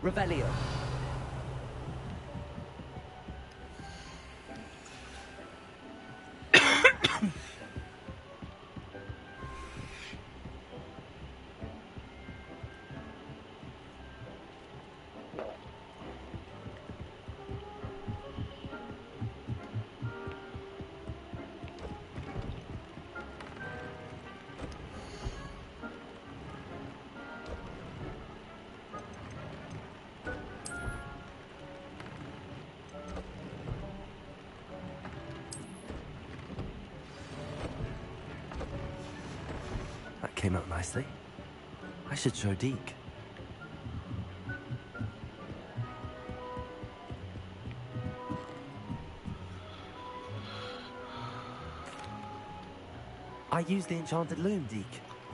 Revelio. That came out nicely. I should show Deke. I used the enchanted loom, Deke.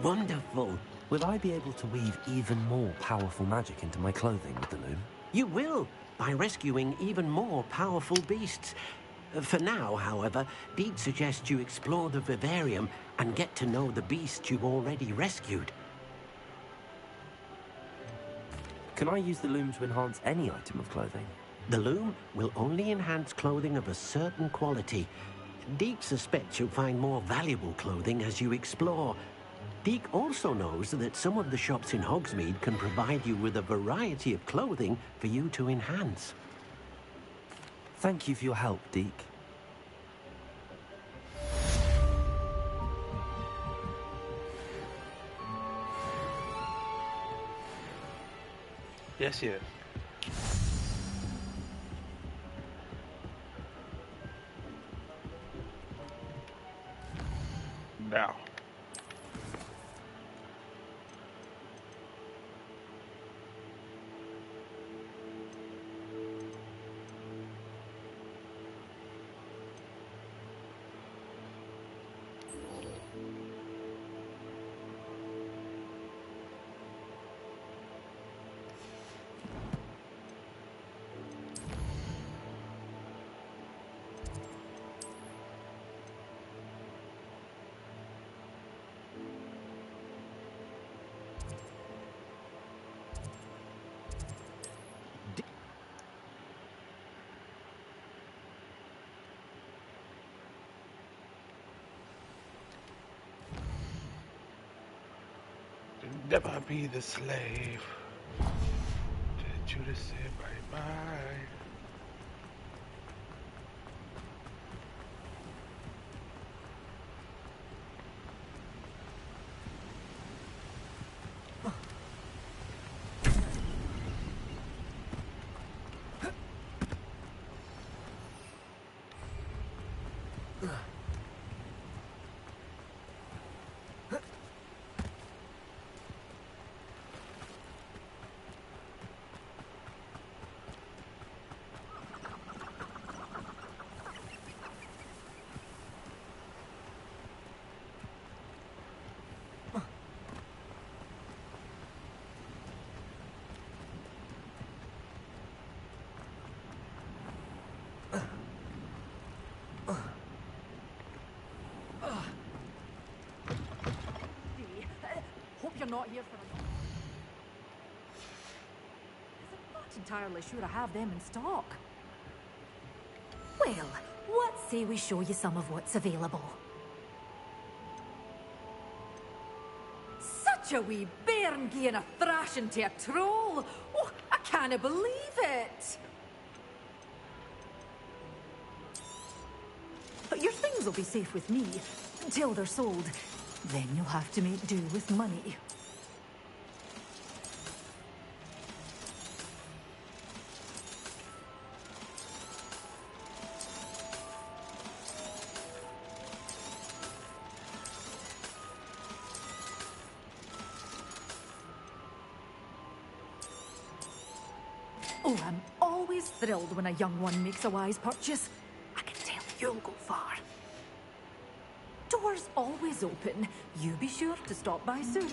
Wonderful. Will I be able to weave even more powerful magic into my clothing with the loom? You will, by rescuing even more powerful beasts. For now, however, Deke suggests you explore the vivarium and get to know the beasts you've already rescued. Can I use the loom to enhance any item of clothing? The loom will only enhance clothing of a certain quality. Deke suspects you'll find more valuable clothing as you explore. Deke also knows that some of the shops in Hogsmeade can provide you with a variety of clothing for you to enhance. Thank you for your help, Deke. Yes, yes. Now. Never be the slave. Did you just say bye-bye? Hope you're not here for a... I'm not entirely sure I have them in stock. Well, what say we show you some of what's available? Such a wee bairn gieing a thrashing to a troll! Oh, I can't believe it! But your things will be safe with me until they're sold. Then you'll have to make do with money. Oh, I'm always thrilled when a young one makes a wise purchase. I can tell you'll go far. Doors always open. You be sure to stop by soon.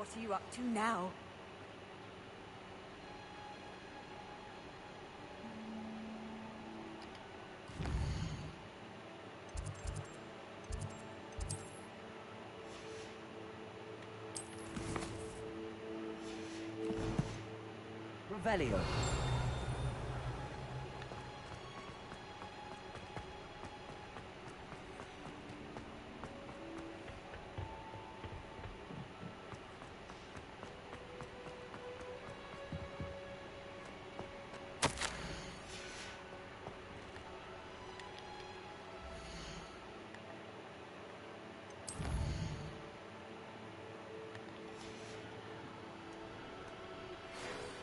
What are you up to now? Revelio.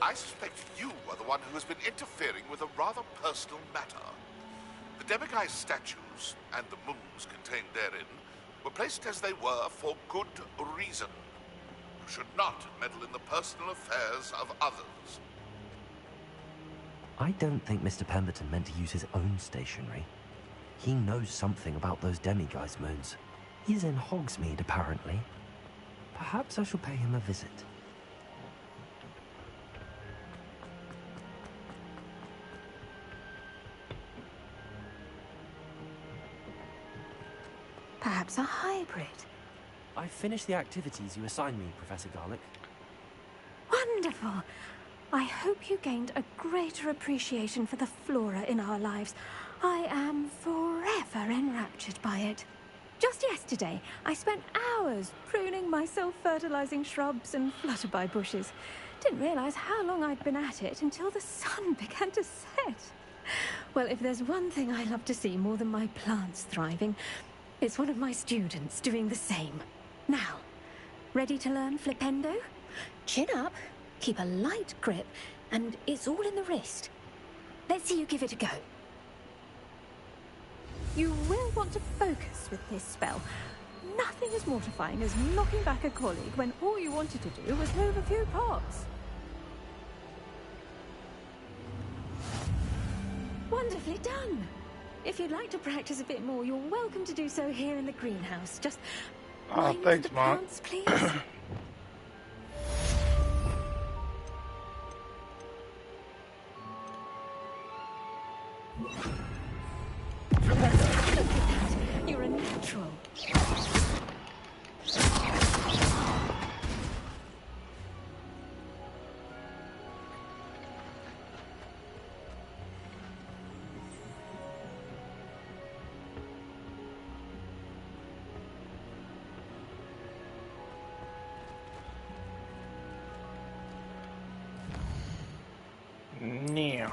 I suspect you are the one who has been interfering with a rather personal matter. The demiguise statues and the moons contained therein were placed as they were for good reason. You should not meddle in the personal affairs of others. I don't think Mr. Pemberton meant to use his own stationery. He knows something about those demiguise moons. He's in Hogsmeade, apparently. Perhaps I shall pay him a visit. Perhaps a hybrid. I've finished the activities you assigned me, Professor Garlick. Wonderful. I hope you gained a greater appreciation for the flora in our lives. I am forever enraptured by it. Just yesterday, I spent hours pruning my self-fertilizing shrubs and flutterby bushes. Didn't realize how long I'd been at it until the sun began to set. Well, if there's one thing I love to see more than my plants thriving, it's one of my students doing the same. Now, ready to learn flipendo? Chin up, keep a light grip, and it's all in the wrist. Let's see you give it a go. You will want to focus with this spell. Nothing as mortifying as knocking back a colleague when all you wanted to do was move a few parts. Wonderfully done. If you'd like to practice a bit more, you're welcome to do so here in the greenhouse. Just mind thanks, the Mom. plants, please. Look at that. You're a natural. Yeah.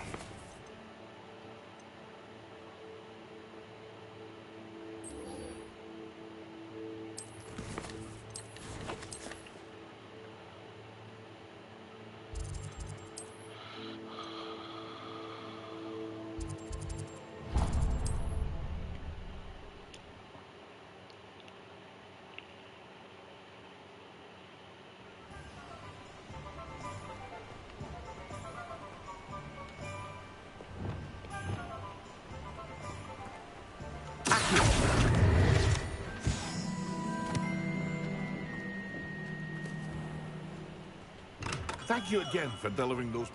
Thank you again for delivering those.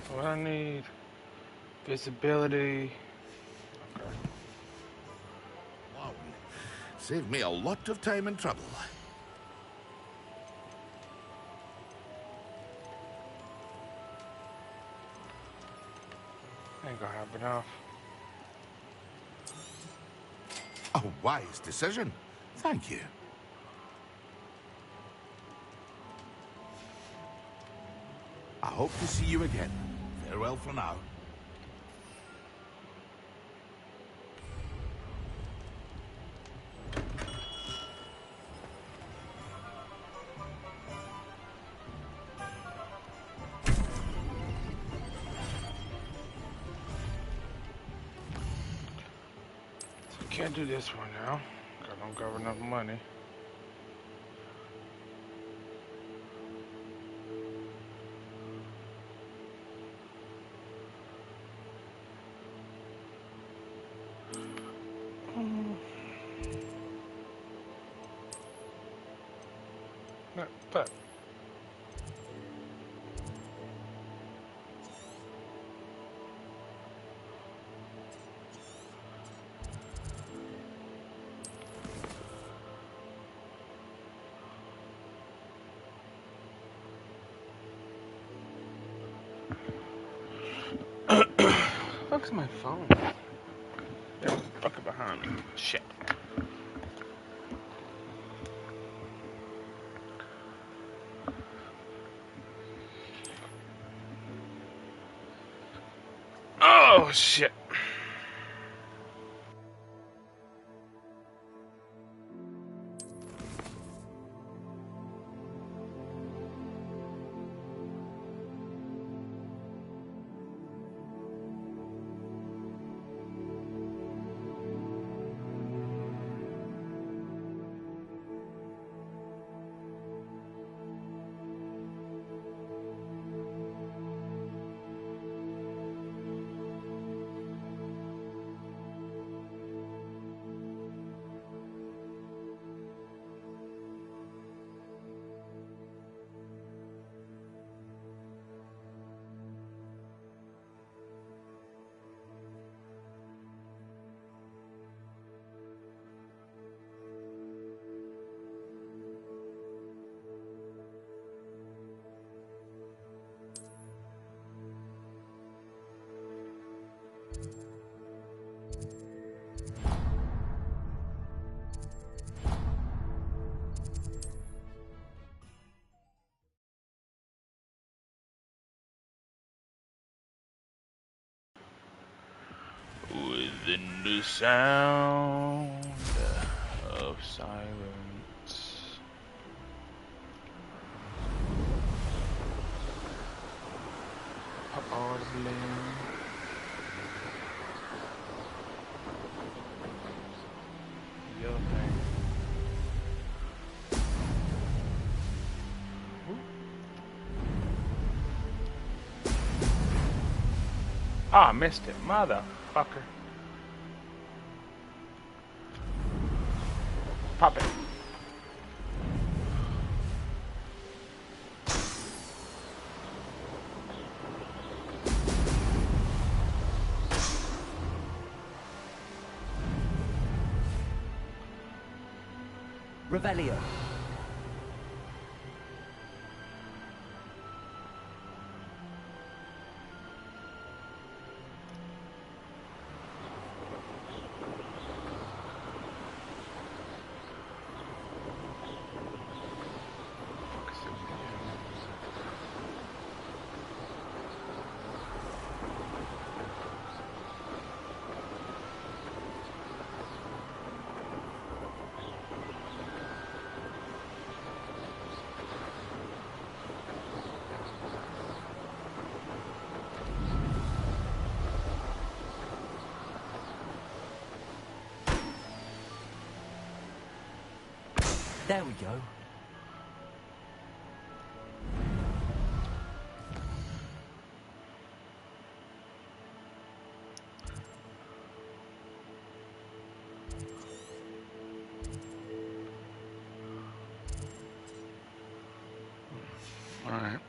So what I need, visibility. Okay. Wow. Saved me a lot of time and trouble. Ain't gonna have enough. A wise decision. Thank you. I hope to see you again. Farewell for now. So can't do this one now. I don't got enough money. No, but fuck's my phone? Yeah, fucking behind me. Shit. Oh shit. Within the sound of silence, audibly. Your thing. Ah, I missed it, motherfucker. Pop it. Revelio. There we go. All right.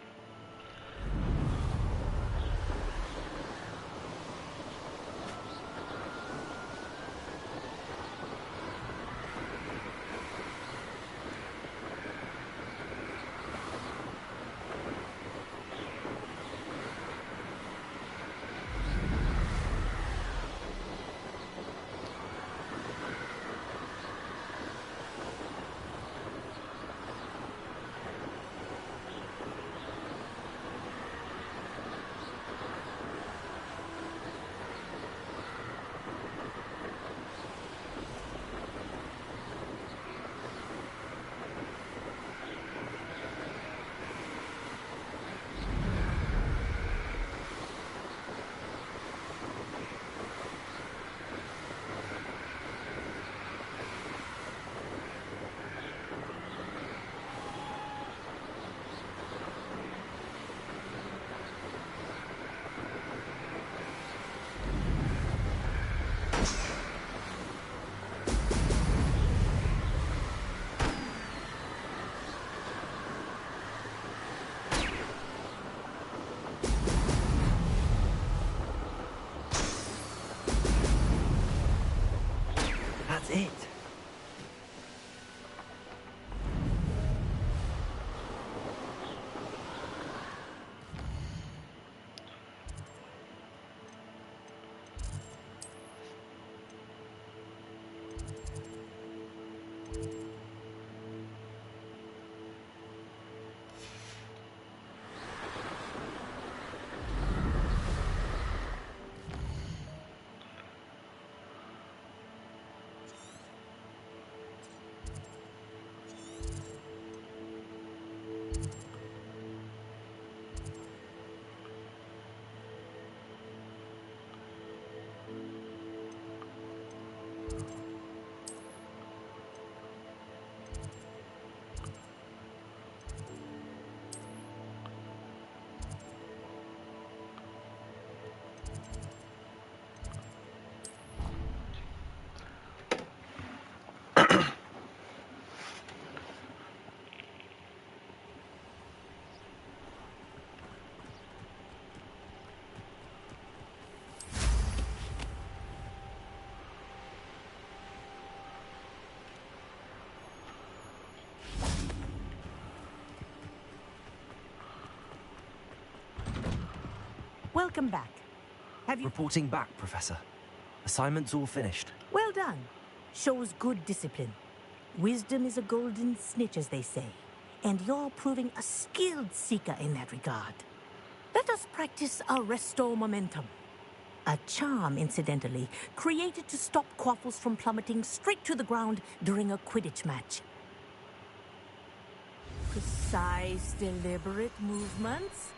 it. Welcome back. Have you... Reporting back, Professor. Assignment's all finished. Well done. Shows good discipline. Wisdom is a golden snitch, as they say. And you're proving a skilled seeker in that regard. Let us practice our restore momentum. A charm, incidentally, created to stop quaffles from plummeting straight to the ground during a Quidditch match. Precise, deliberate movements.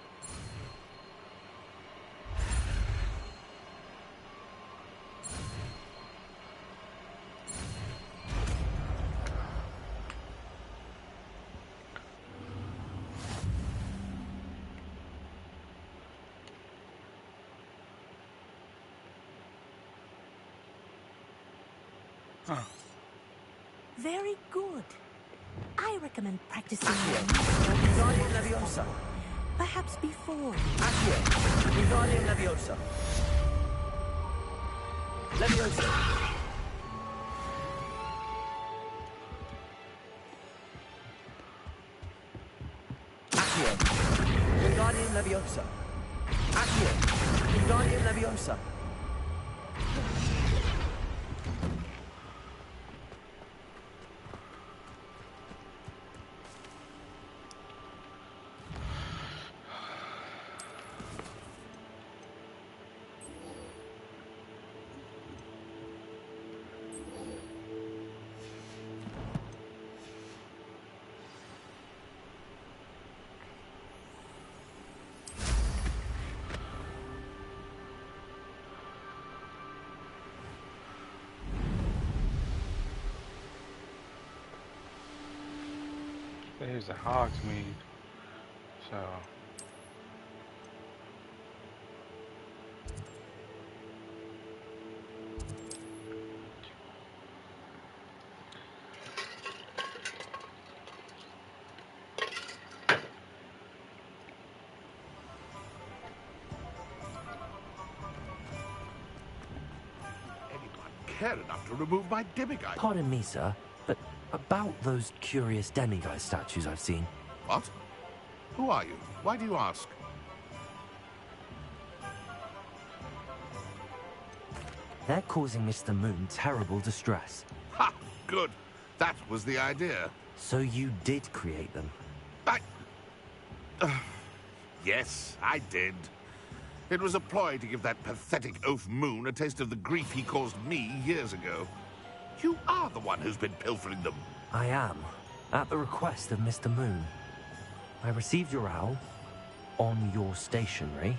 Very good. I recommend practicing Wingardium Leviosa. perhaps before. Accio. Wingardium Leviosa. Leviosa. Accio. Wingardium Leviosa. Accio. Wingardium Leviosa. There's a Hogsmeade. So Anyone care enough to remove my demiguise? Pardon me, sir, but about those curious demiguise statues I've seen. What? Who are you? Why do you ask? They're causing Mr. Moon terrible distress. Ha! Good. That was the idea. So you did create them? Yes, I did. It was a ploy to give that pathetic oaf Moon a taste of the grief he caused me years ago. You are the one who's been pilfering them. I am, at the request of Mr. Moon. I received your owl on your stationery.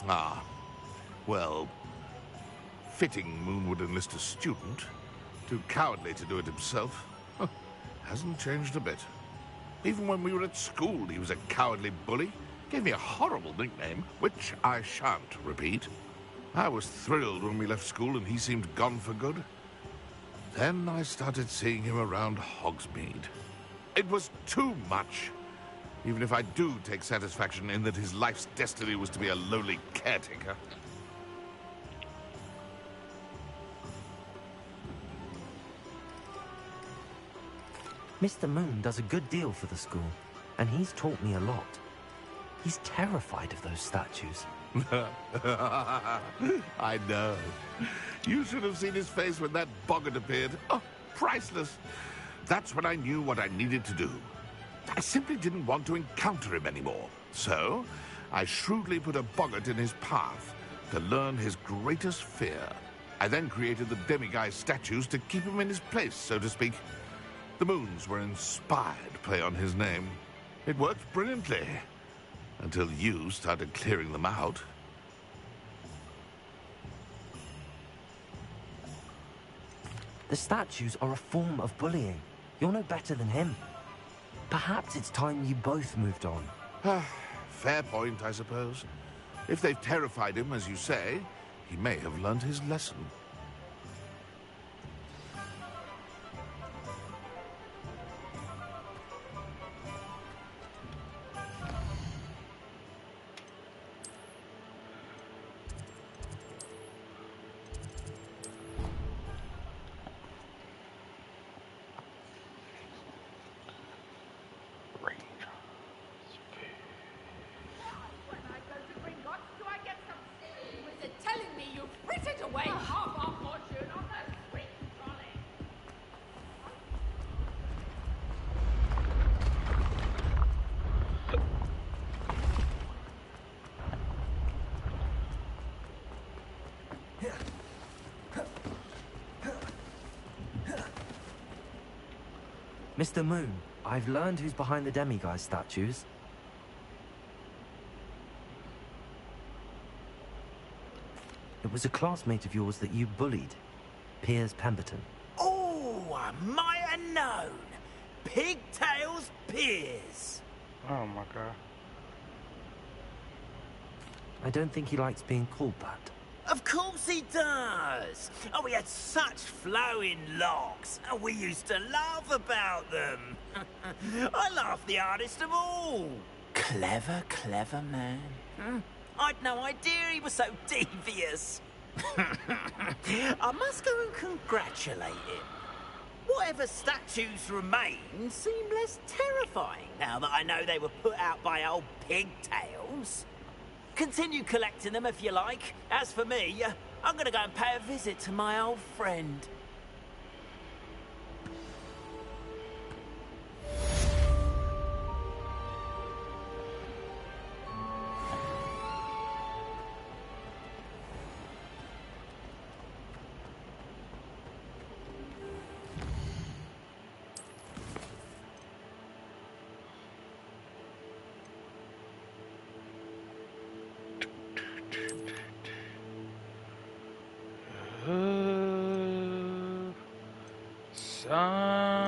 Ah. Well, fitting Moon would enlist a student. Too cowardly to do it himself. Huh. Hasn't changed a bit. Even when we were at school, he was a cowardly bully. Gave me a horrible nickname, which I shan't repeat. I was thrilled when we left school and he seemed gone for good. Then I started seeing him around Hogsmeade. It was too much. Even if I do take satisfaction in that his life's destiny was to be a lowly caretaker. Mr. Moon does a good deal for the school, and he's taught me a lot. He's terrified of those statues. I know. You should have seen his face when that boggart appeared. Oh, priceless. That's when I knew what I needed to do. I simply didn't want to encounter him anymore. So, I shrewdly put a boggart in his path to learn his greatest fear. I then created the demiguise statues to keep him in his place, so to speak. The moons were inspired play on his name. It worked brilliantly. Until you started clearing them out. The statues are a form of bullying. You're no better than him. Perhaps it's time you both moved on. Fair point, I suppose. If they've terrified him, as you say, he may have learned his lesson. Mr. Moon, I've learned who's behind the demiguise statues. It was a classmate of yours that you bullied, Piers Pemberton. Oh, I might have known. Pigtails Piers. Oh my god. I don't think he likes being called that. Of course he does. Oh, we had such flowing locks, and we used to laugh about them. I laughed the hardest of all. Clever, clever man. I'd no idea he was so devious. I must go and congratulate him. Whatever statues remain seem less terrifying now that I know they were put out by old pigtails. Continue collecting them if you like. As for me, I'm gonna go and pay a visit to my old friend. Silence.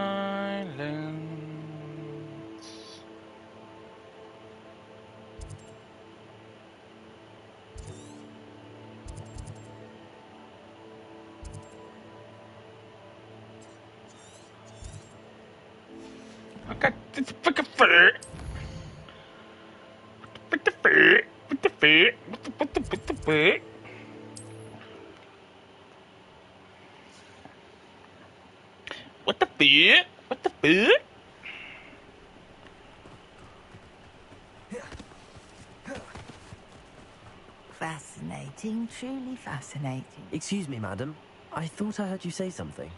I got this fucking fur. With the fur. With the fur. With the fur. What the fuck? What the fuck? Fascinating, truly fascinating. Excuse me, madam. I thought I heard you say something.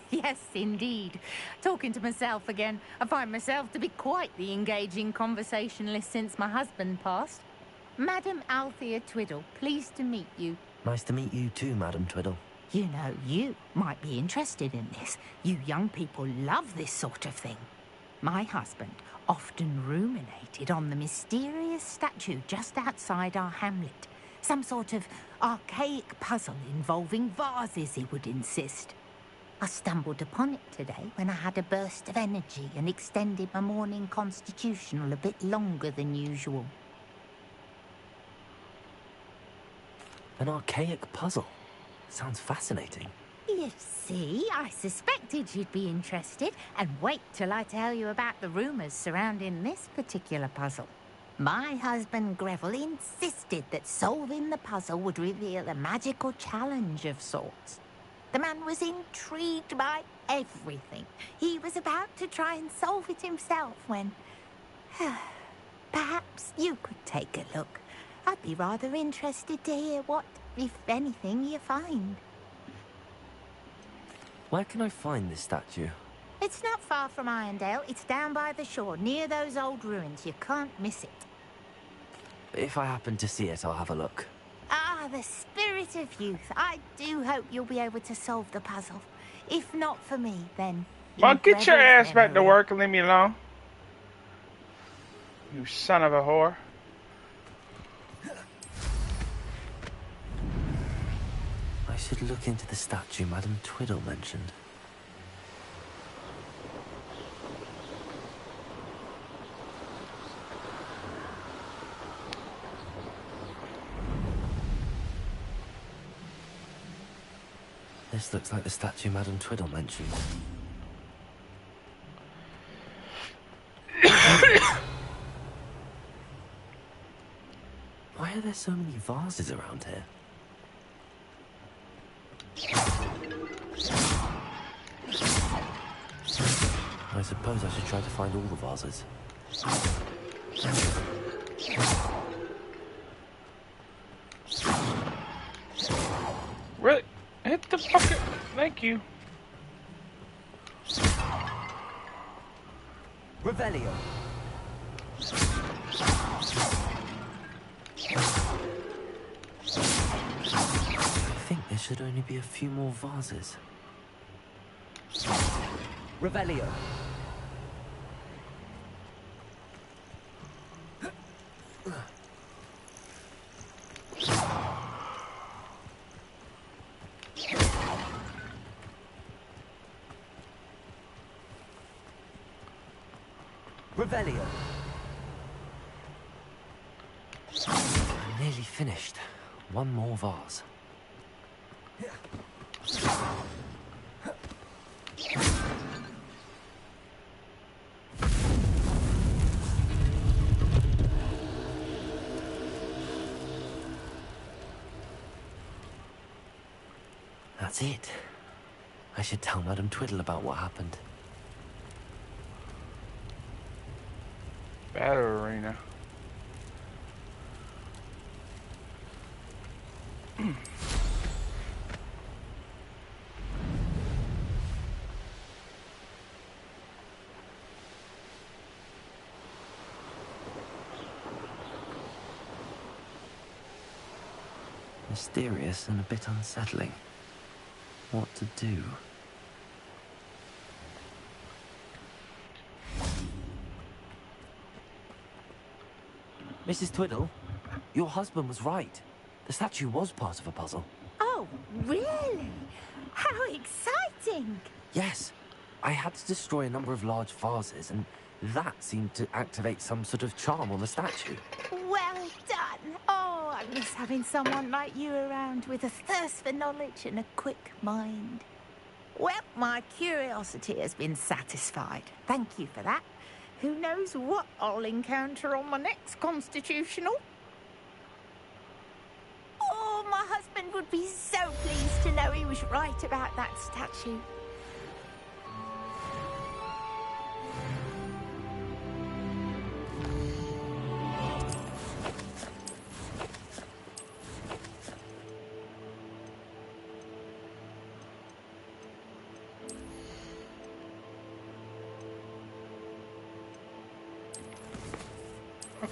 Yes, indeed. Talking to myself again. I find myself to be quite the engaging conversationalist since my husband passed. Madam Althea Twiddle, pleased to meet you. Nice to meet you too, Madam Twiddle. You know, you might be interested in this. You young people love this sort of thing. My husband often ruminated on the mysterious statue just outside our hamlet. Some sort of archaic puzzle involving vases, he would insist. I stumbled upon it today when I had a burst of energy and extended my morning constitutional a bit longer than usual. An archaic puzzle. Sounds fascinating. You see, I suspected you'd be interested, and wait till I tell you about the rumours surrounding this particular puzzle. My husband Greville insisted that solving the puzzle would reveal a magical challenge of sorts. The man was intrigued by everything. He was about to try and solve it himself when... Perhaps you could take a look. I'd be rather interested to hear what, if anything, you find. Where can I find this statue? It's not far from Irondale. It's down by the shore, near those old ruins. You can't miss it. If I happen to see it, I'll have a look. Ah, the spirit of youth. I do hope you'll be able to solve the puzzle. If not for me, then... Well, get your ass back to memory. work and leave me alone. You son of a whore. I should look into the statue Madame Twiddle mentioned. This looks like the statue Madame Twiddle mentioned. Why are there so many vases around here? I suppose I should try to find all the vases. Really? Hit the fucking... Thank you. Revelio. I think there should only be a few more vases. Revelio. Revelio. I'm nearly finished. One more vase. That's it. I should tell Madame Twiddle about what happened. Battle arena. Mysterious and a bit unsettling. What to do? Mrs. Twiddle, your husband was right. The statue was part of a puzzle. Oh, really? How exciting! Yes. I had to destroy a number of large vases, and that seemed to activate some sort of charm on the statue. Well done. Oh, I miss having someone like you around with a thirst for knowledge and a quick mind. Well, my curiosity has been satisfied. Thank you for that. Who knows what I'll encounter on my next constitutional? Oh, my husband would be so pleased to know he was right about that statue.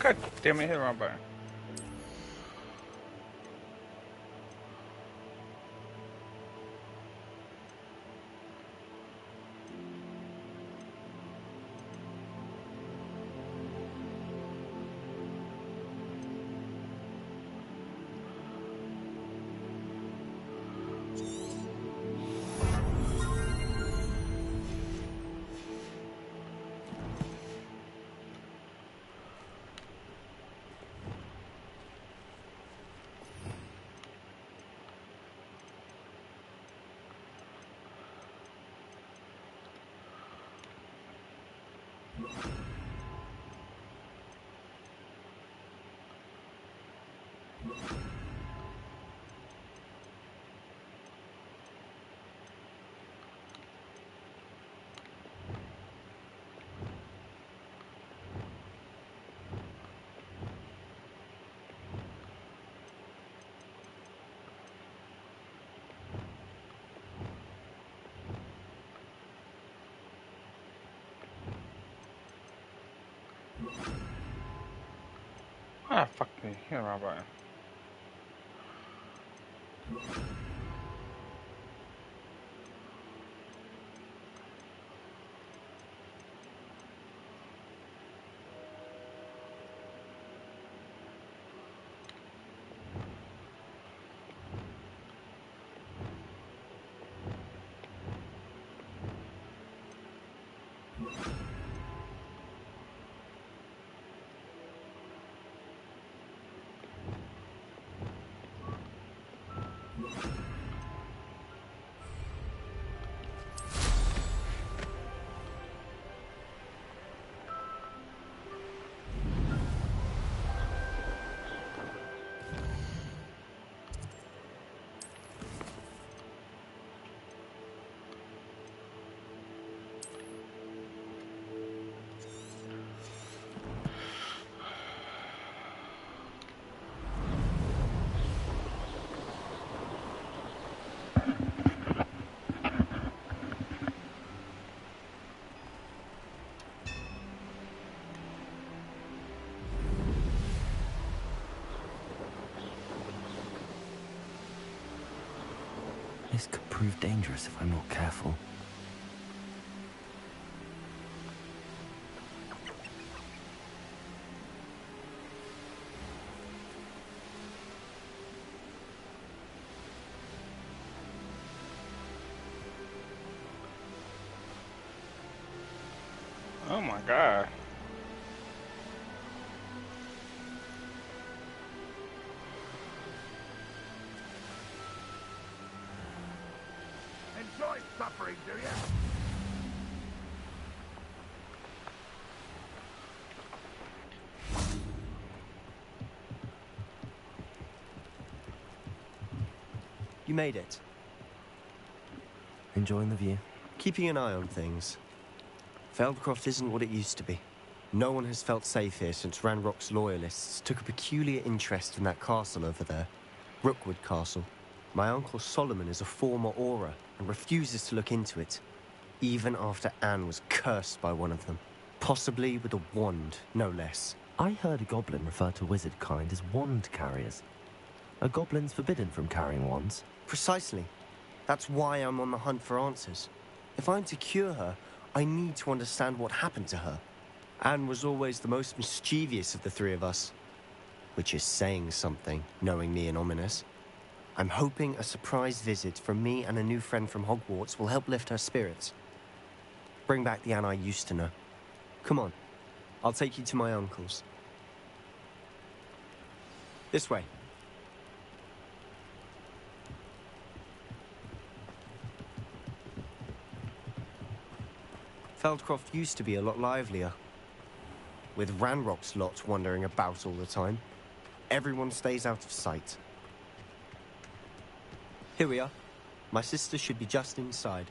Okay, damn it, hit the wrong button. Ah, fuck me. Hit my button. This could prove dangerous if I'm not careful. Oh my god. Enjoy suffering, do you? You made it. Enjoying the view? Keeping an eye on things. Feldcroft isn't what it used to be. No one has felt safe here since Ranrock's loyalists took a peculiar interest in that castle over there. Rookwood Castle. My uncle Solomon is a former Auror and refuses to look into it, even after Anne was cursed by one of them. Possibly with a wand, no less. I heard a goblin refer to wizard kind as wand carriers. Are goblins forbidden from carrying wands? Precisely. That's why I'm on the hunt for answers. If I'm to cure her, I need to understand what happened to her. Anne was always the most mischievous of the three of us. Which is saying something, knowing me and Ominous. I'm hoping a surprise visit from me and a new friend from Hogwarts will help lift her spirits. Bring back the Anne I used to know. Come on, I'll take you to my uncle's. This way. Feldcroft used to be a lot livelier. With Ranrock's lot wandering about all the time. Everyone stays out of sight. Here we are. My sister should be just inside.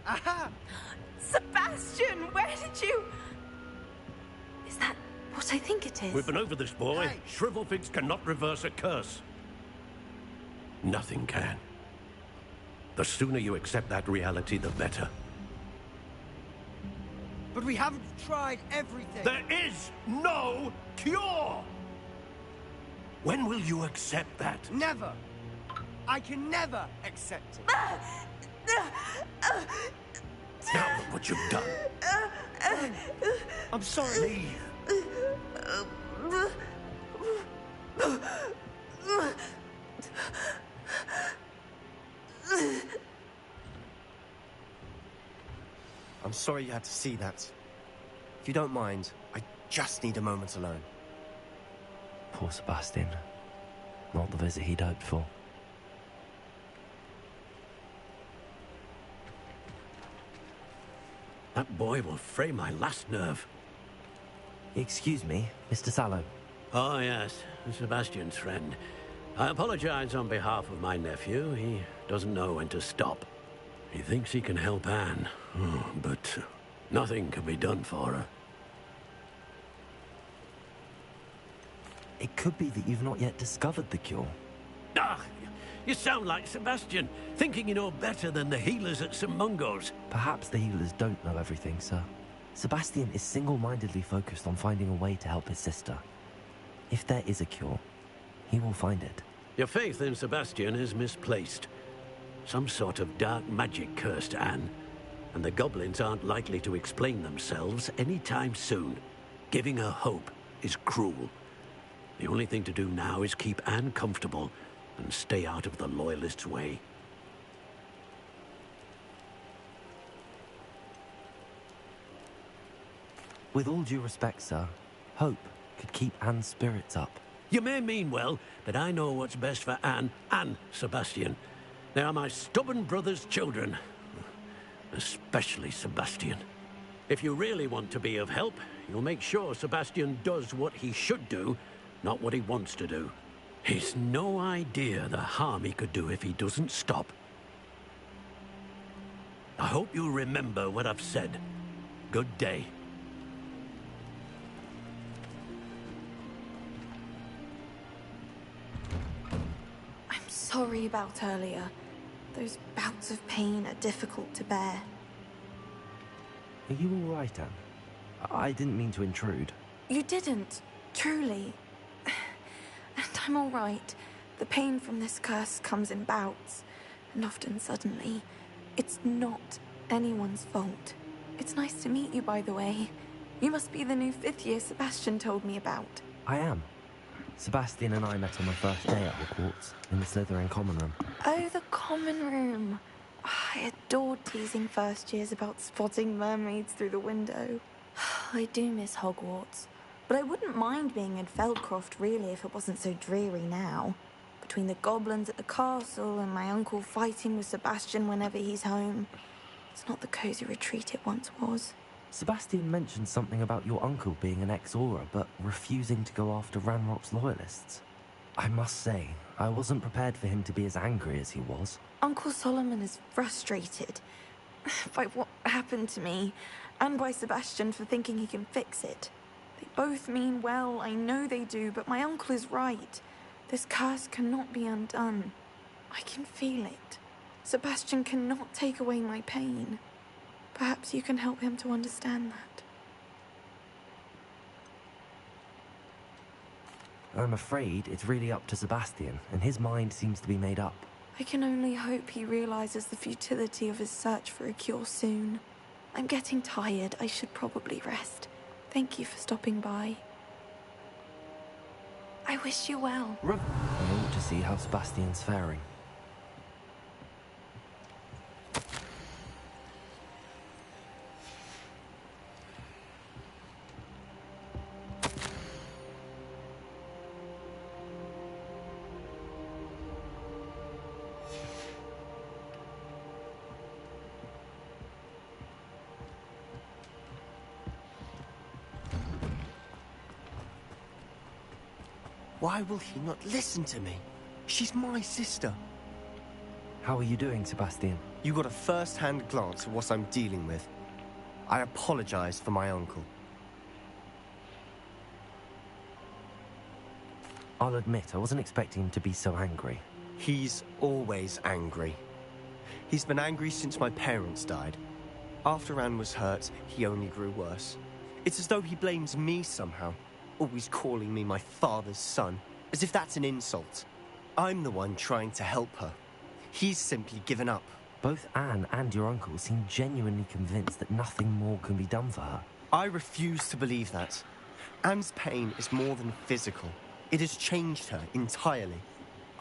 Aha! Sebastian, where did you... Is that what I think it is? We've been over this, boy. Hey. Shrivelfigs cannot reverse a curse. Nothing can. The sooner you accept that reality, the better. But we haven't tried everything. There is no cure! When will you accept that? Never. I can never accept it. Now look what you've done. I'm sorry. Leave. I'm sorry you had to see that. If you don't mind, I just need a moment alone. Poor Sebastian. Not the visit he'd hoped for. That boy will fray my last nerve. Excuse me, Mr. Sallow. Oh, yes, Sebastian's friend. I apologize on behalf of my nephew. He doesn't know when to stop. He thinks he can help Anne, but nothing can be done for her. It could be that you've not yet discovered the cure. Ah, you sound like Sebastian, thinking you know better than the healers at St. Mungo's. Perhaps the healers don't know everything, sir. Sebastian is single-mindedly focused on finding a way to help his sister. If there is a cure, he will find it. Your faith in Sebastian is misplaced. Some sort of dark magic cursed Anne, and the goblins aren't likely to explain themselves anytime soon. Giving her hope is cruel. The only thing to do now is keep Anne comfortable and stay out of the Loyalists' way. With all due respect, sir, hope could keep Anne's spirits up. You may mean well, but I know what's best for Anne and Sebastian. They are my stubborn brother's children. Especially Sebastian. If you really want to be of help, you'll make sure Sebastian does what he should do, not what he wants to do. He's no idea the harm he could do if he doesn't stop. I hope you remember what I've said. Good day. I'm sorry about earlier. Those bouts of pain are difficult to bear. Are you all right, Anne? I didn't mean to intrude. You didn't, truly. And I'm all right. The pain from this curse comes in bouts, and often suddenly. It's not anyone's fault. It's nice to meet you, by the way. You must be the new 5th year Sebastian told me about. I am. Sebastian and I met on my first day at Hogwarts, in the Slytherin common room. Oh, the common room. I adored teasing first years about spotting mermaids through the window. I do miss Hogwarts, but I wouldn't mind being in Feldcroft, really, if it wasn't so dreary now. Between the goblins at the castle and my uncle fighting with Sebastian whenever he's home. It's not the cozy retreat it once was. Sebastian mentioned something about your uncle being an ex-Auror, but refusing to go after Ranrock's loyalists. I must say, I wasn't prepared for him to be as angry as he was. Uncle Solomon is frustrated by what happened to me, and by Sebastian for thinking he can fix it. They both mean well, I know they do, but my uncle is right. This curse cannot be undone. I can feel it. Sebastian cannot take away my pain. Perhaps you can help him to understand that. I'm afraid it's really up to Sebastian, and his mind seems to be made up. I can only hope he realizes the futility of his search for a cure soon. I'm getting tired. I should probably rest. Thank you for stopping by. I wish you well. I ought to see how Sebastian's faring. Why will he not listen to me? She's my sister. How are you doing, Sebastian? You got a first-hand glance at what I'm dealing with. I apologize for my uncle. I'll admit, I wasn't expecting him to be so angry. He's always angry. He's been angry since my parents died. After Anne was hurt, he only grew worse. It's as though he blames me somehow. Always calling me my father's son, as if that's an insult. I'm the one trying to help her. He's simply given up. Both Anne and your uncle seem genuinely convinced that nothing more can be done for her. I refuse to believe that. Anne's pain is more than physical. It has changed her entirely.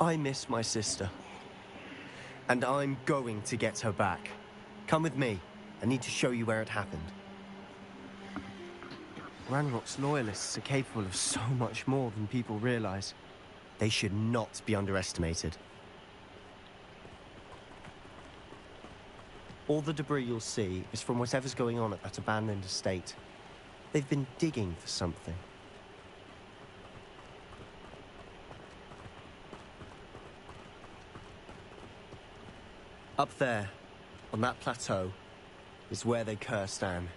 I miss my sister. And I'm going to get her back. Come with me. I need to show you where it happened. Ranrock's loyalists are capable of so much more than people realize. They should not be underestimated. All the debris you'll see is from whatever's going on at that abandoned estate. They've been digging for something. Up there, on that plateau, is where they cursed Anne.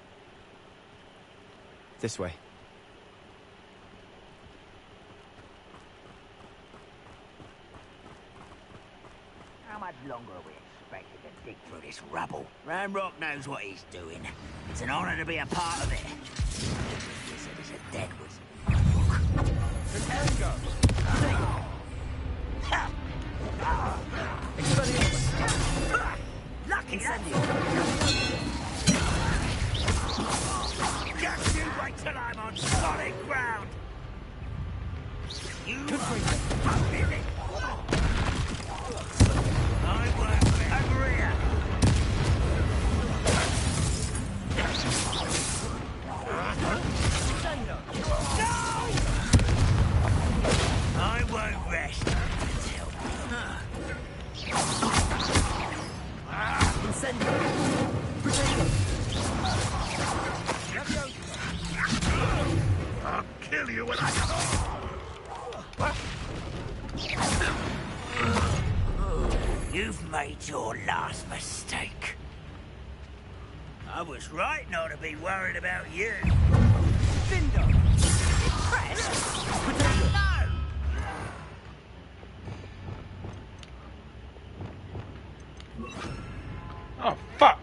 This way. much longer are we expected to dig through this rubble? Ramrock knows what he's doing. It's an honor to be a part of it. The wizard is a dead wizard. Prepare to go. Lucky just you wait till I'm on solid ground. You really? I won't over here. No! I won't rest until I'll kill you when I... You've made your last mistake. I was right not to be worried about you. Bindo. Impressed? No! Oh, fuck.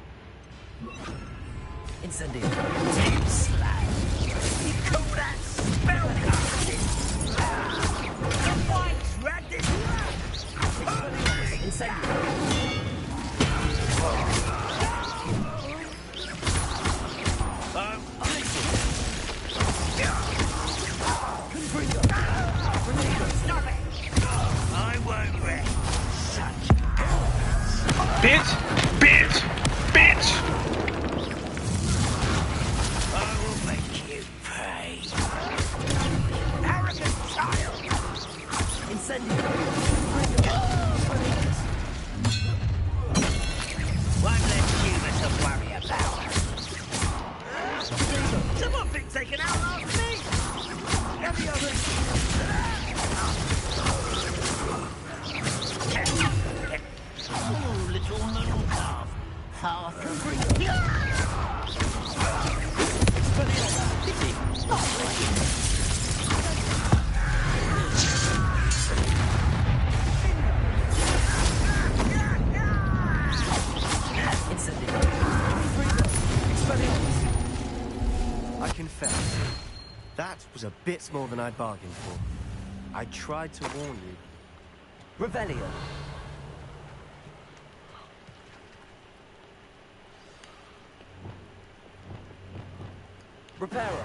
Incendio. Team Slag. You call that spellcasting? The whites rat this Incendio. Stop it! I won't rest. Bitch! Bitch! Bitch! I will make you pay. Arrogant child! Incendio! One less human to worry about. Someone been taken out last me! Every other... Oh, little moon calf. Half I confess, that was a bit more than I bargained for. I tried to warn you. Revelio. Reparo.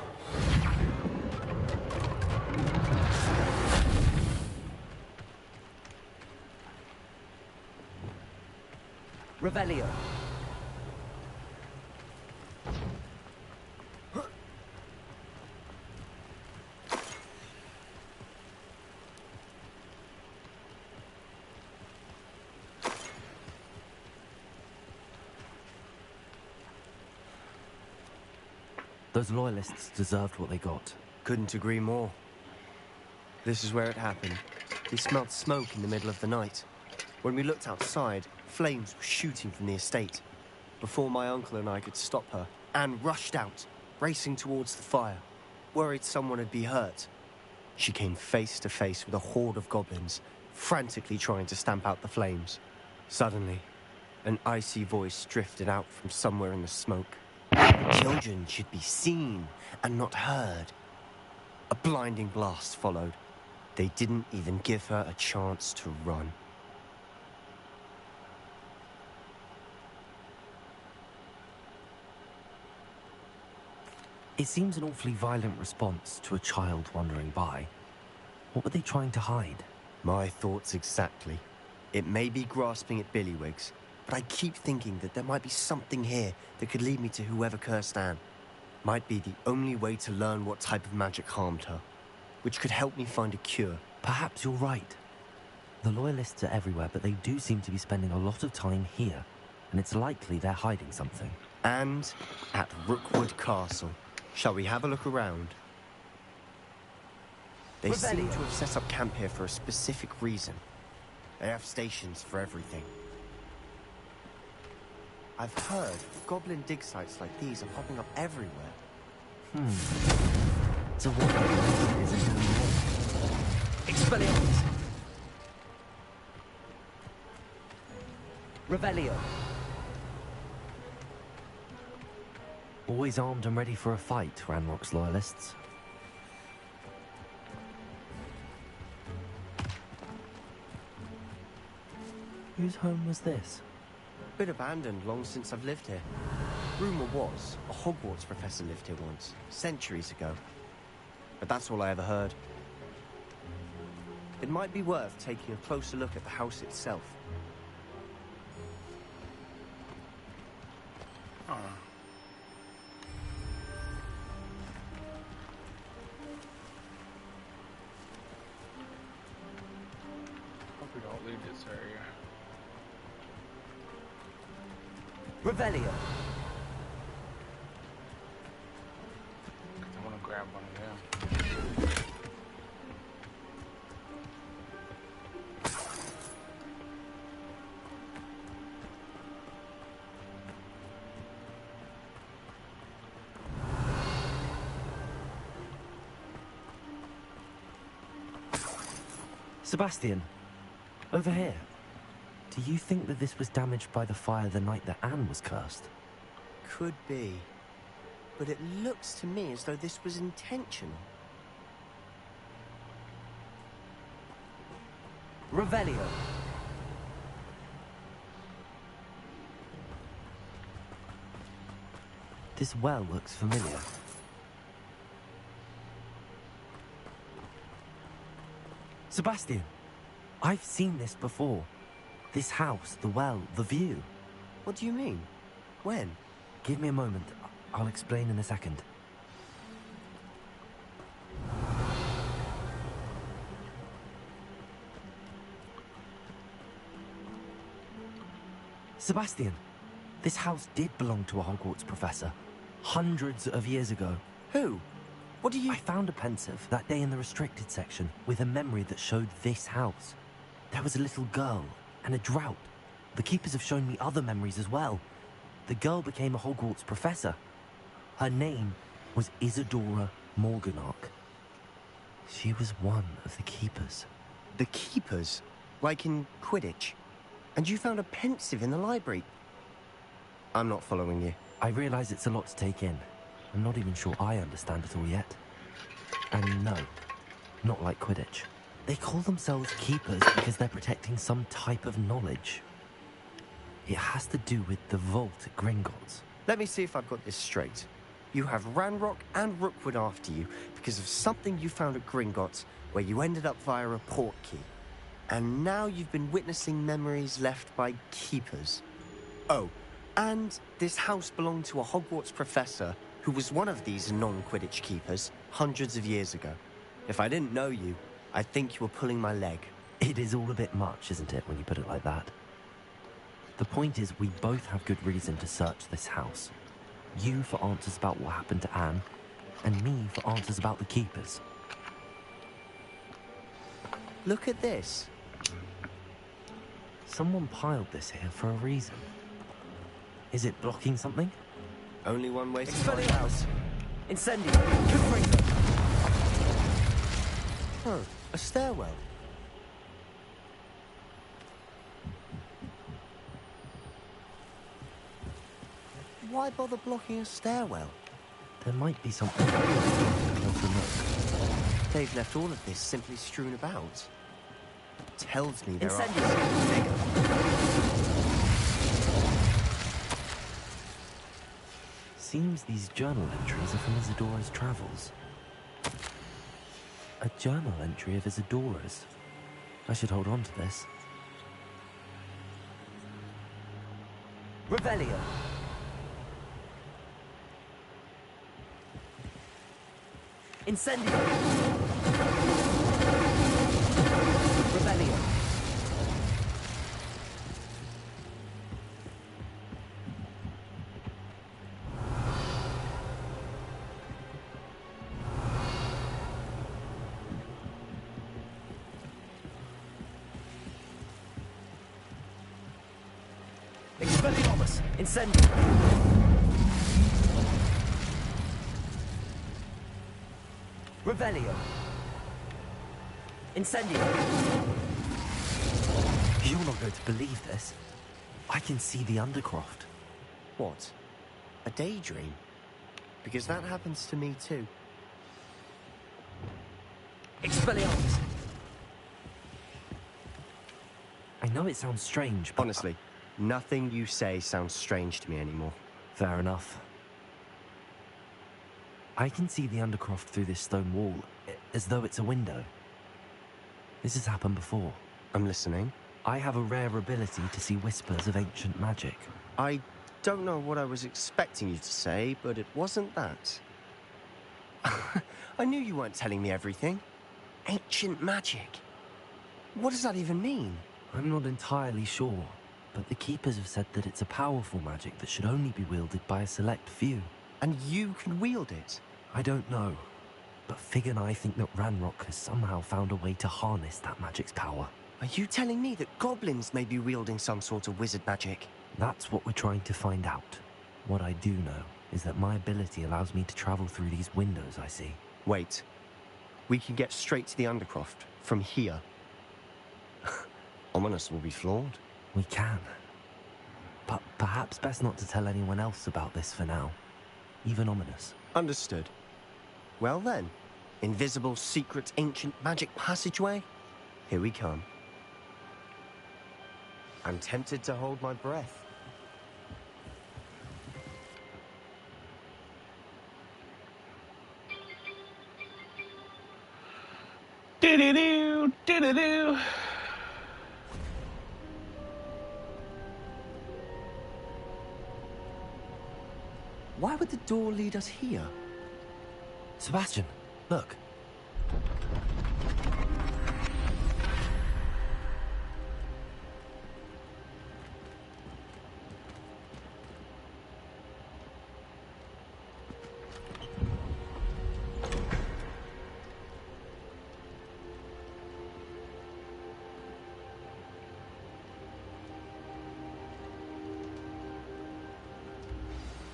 Revelio. Those loyalists deserved what they got. Couldn't agree more. This is where it happened. We smelled smoke in the middle of the night. When we looked outside, flames were shooting from the estate. Before my uncle and I could stop her, Anne rushed out, racing towards the fire, worried someone had been hurt. She came face to face with a horde of goblins, frantically trying to stamp out the flames. Suddenly, an icy voice drifted out from somewhere in the smoke. Children should be seen and not heard. A blinding blast followed. They didn't even give her a chance to run. It seems an awfully violent response to a child wandering by. What were they trying to hide? My thoughts exactly. It may be grasping at Billywigs, but I keep thinking that there might be something here that could lead me to whoever cursed Anne. Might be the only way to learn what type of magic harmed her, which could help me find a cure. Perhaps you're right. The Loyalists are everywhere, but they do seem to be spending a lot of time here, and it's likely they're hiding something. And at Rookwood Castle. Shall we have a look around? They seem to have set up camp here for a specific reason. They have stations for everything. I've heard goblin dig sites like these are popping up everywhere. So what isn't anymore? Expelliarmus! Revelio. Always armed and ready for a fight, Ranrock's loyalists. Whose home was this? Bit abandoned long since I've lived here. Rumour was, a Hogwarts professor lived here once, centuries ago. But that's all I ever heard. It might be worth taking a closer look at the house itself. Hope we don't leave this area. Revelio. I want to grab one of them. Sebastian, over here. Do you think that this was damaged by the fire the night that Anne was cursed? Could be. But it looks to me as though this was intentional. Revelio. This well looks familiar. Sebastian, I've seen this before. This house, the well, the view. What do you mean? When? Give me a moment. I'll explain in a second. Sebastian, this house did belong to a Hogwarts professor. Hundreds of years ago. Who? What do you... I found a pensive that day in the restricted section with a memory that showed this house. There was a little girl and a drought. The keepers have shown me other memories as well. The girl became a Hogwarts professor. Her name was Isadora Morganach. She was one of the keepers. The keepers? Like in Quidditch? And you found a pensive in the library? I'm not following you. I realize it's a lot to take in. I'm not even sure I understand it all yet. And no, not like Quidditch. They call themselves keepers because they're protecting some type of knowledge. It has to do with the vault at Gringotts. Let me see if I've got this straight. You have Ranrock and Rookwood after you because of something you found at Gringotts where you ended up via a portkey. And now you've been witnessing memories left by keepers. Oh, and this house belonged to a Hogwarts professor who was one of these non-Quidditch keepers hundreds of years ago. If I didn't know you, I'd think you were pulling my leg. It is all a bit much, isn't it, when you put it like that? The point is, we both have good reason to search this house. You for answers about what happened to Anne, and me for answers about the keepers. Look at this. Someone piled this here for a reason. Is it blocking something? Only one way to find out. Incendio! Oh, a stairwell. Why bother blocking a stairwell? There might be something. Closer look. They've left all of this simply strewn about. Tells me there are Incendio! something bigger. Seems these journal entries are from Isadora's travels. A journal entry of Isadora's. I should hold on to this. Revelio! Incendio! Revelio! Expelliarmus! Incendio! Revelio! Incendio! You're not going to believe this. I can see the Undercroft. What? A daydream? Because that happens to me too. Expelliarmus! I know it sounds strange, but... Honestly, nothing you say sounds strange to me anymore. Fair enough. I can see the Undercroft through this stone wall, as though it's a window. This has happened before. I'm listening. I have a rare ability to see whispers of ancient magic. I don't know what I was expecting you to say, but it wasn't that. I knew you weren't telling me everything. Ancient magic. What does that even mean? I'm not entirely sure, but the Keepers have said that it's a powerful magic that should only be wielded by a select few. And you can wield it? I don't know, but Fig and I think that Ranrock has somehow found a way to harness that magic's power. Are you telling me that goblins may be wielding some sort of wizard magic? That's what we're trying to find out. What I do know is that my ability allows me to travel through these windows I see. Wait. We can get straight to the Undercroft from here. Ominous will be floored. We can. But perhaps best not to tell anyone else about this for now. Even Ominous. Understood. Well then, invisible, secret, ancient magic passageway? Here we come. I'm tempted to hold my breath. Do-do-do, do-do-do. Why would the door lead us here? Sebastian, look.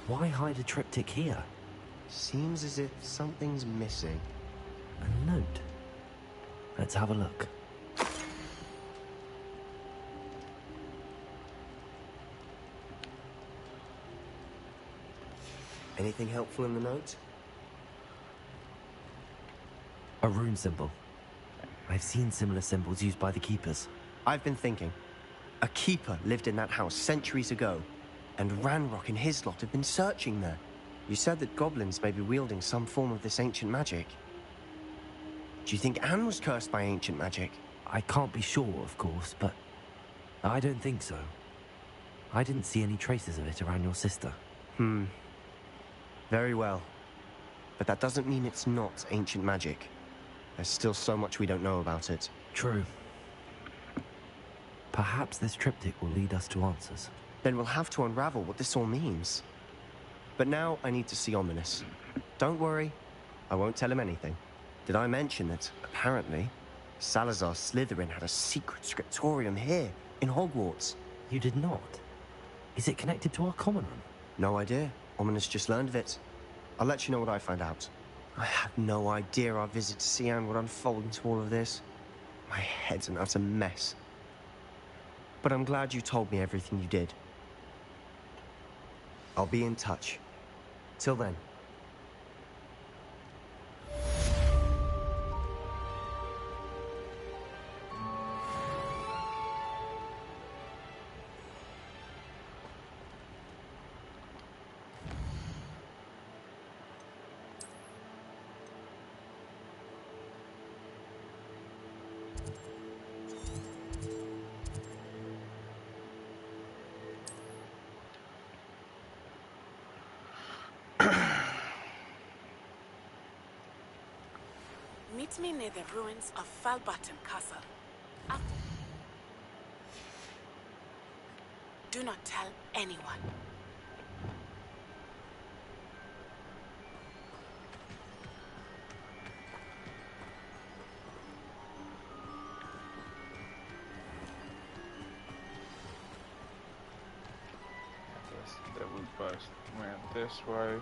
Why hide a triptych here? Seems as if something's missing. A note. Let's have a look. Anything helpful in the note? A rune symbol. I've seen similar symbols used by the Keepers. I've been thinking. A keeper lived in that house centuries ago, and Ranrock and his lot have been searching there. You said that goblins may be wielding some form of this ancient magic. Do you think Anne was cursed by ancient magic? I can't be sure, of course, but I don't think so. I didn't see any traces of it around your sister. Very well. But that doesn't mean it's not ancient magic. There's still so much we don't know about it. True. Perhaps this triptych will lead us to answers. Then we'll have to unravel what this all means. But now I need to see Ominous. Don't worry, I won't tell him anything. Did I mention that, apparently, Salazar Slytherin had a secret scriptorium here, in Hogwarts? You did not? Is it connected to our common room? No idea. Ominous just learned of it. I'll let you know what I find out. I had no idea our visit to Sian would unfold into all of this. My head's an utter mess. But I'm glad you told me everything you did. I'll be in touch. Till then. Meet me near the ruins of Falbaton Castle. Do not tell anyone. That we bust went this way.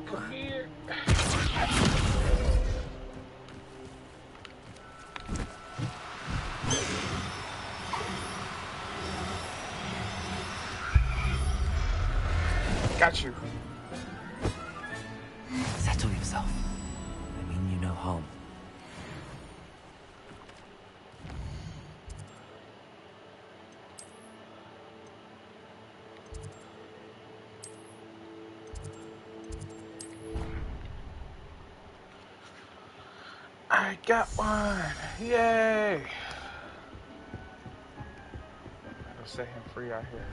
Come here. Got you. Settle yourself. I mean you no harm. I got one. Yay. Gotta set him free out here.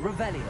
Revelio.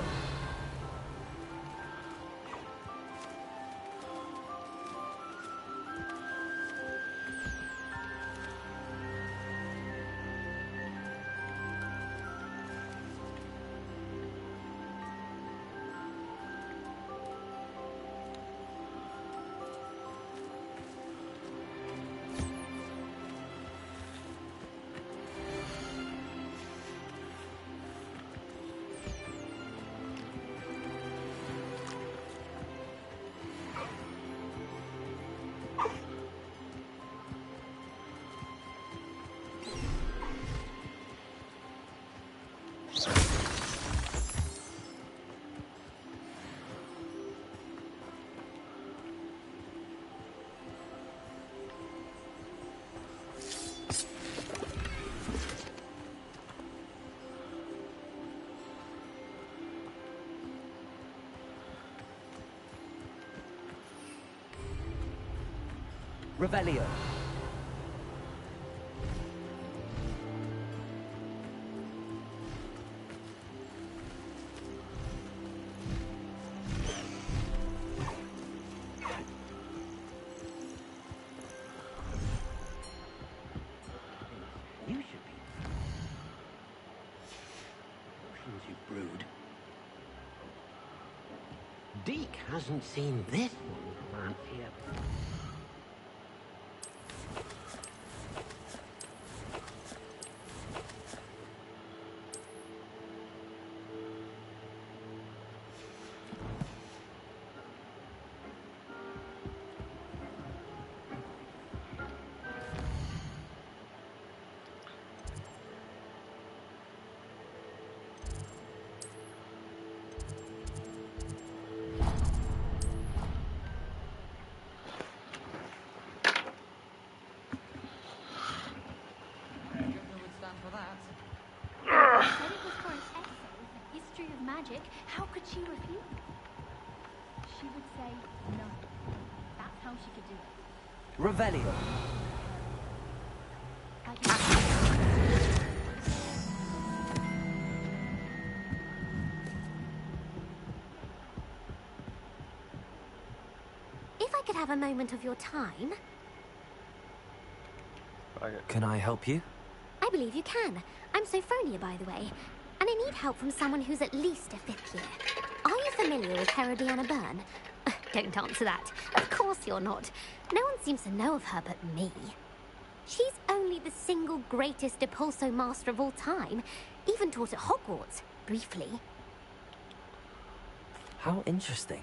Revelio. You should be. Potions you brewed. Deke hasn't seen this one around here. History of magic, how could she refuse? She would say no. That's how she could do it. Revelio. If I could have a moment of your time... Can I help you? I believe you can. I'm Sophronia, by the way. And I need help from someone who's at least a 5th year. Are you familiar with Herodiana Byrne? Don't answer that. Of course you're not. No one seems to know of her but me. She's only the single greatest Depulso master of all time. Even taught at Hogwarts, briefly. How interesting.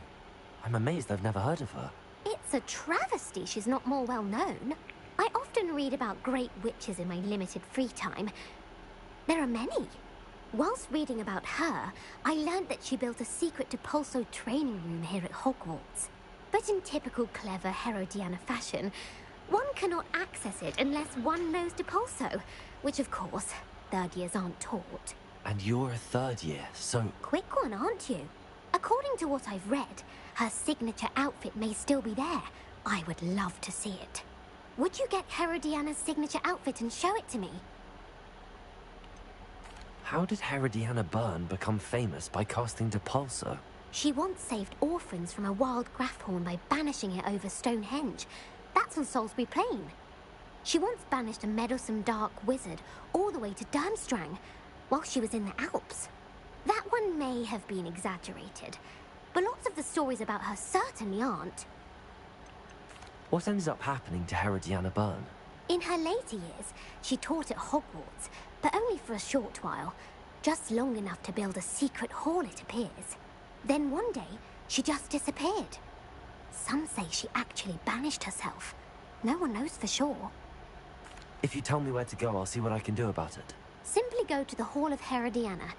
I'm amazed I've never heard of her. It's a travesty she's not more well known. I often read about great witches in my limited free time. There are many. Whilst reading about her, I learned that she built a secret Depulso training room here at Hogwarts. But in typical clever Herodiana fashion, one cannot access it unless one knows Depulso, which of course, third years aren't taught. And you're a third year, so... Quick one, aren't you? According to what I've read, her signature outfit may still be there. I would love to see it. Would you get Herodiana's signature outfit and show it to me? How did Herodiana Byrne become famous by casting Depulso? She once saved orphans from a wild Grafhorn by banishing it over Stonehenge. That's on Salisbury Plain. She once banished a meddlesome dark wizard all the way to Durmstrang while she was in the Alps. That one may have been exaggerated, but lots of the stories about her certainly aren't. What ended up happening to Herodiana Byrne? In her later years, she taught at Hogwarts, but only for a short while, just long enough to build a secret hall, it appears. Then one day, she just disappeared. Some say she actually banished herself. No one knows for sure. If you tell me where to go, I'll see what I can do about it. Simply go to the Hall of Herodiana.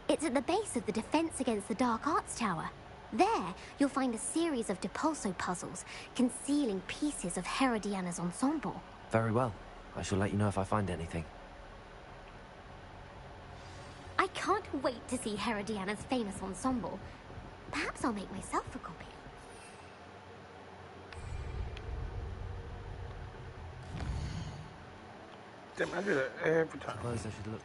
It's at the base of the Defense Against the Dark Arts Tower. There, you'll find a series of Depulso puzzles concealing pieces of Herodiana's ensemble. Very well. I shall let you know if I find anything. I can't wait to see Herodiana's famous ensemble. Perhaps I'll make myself a copy. Damn, I do that every time. Suppose I should look.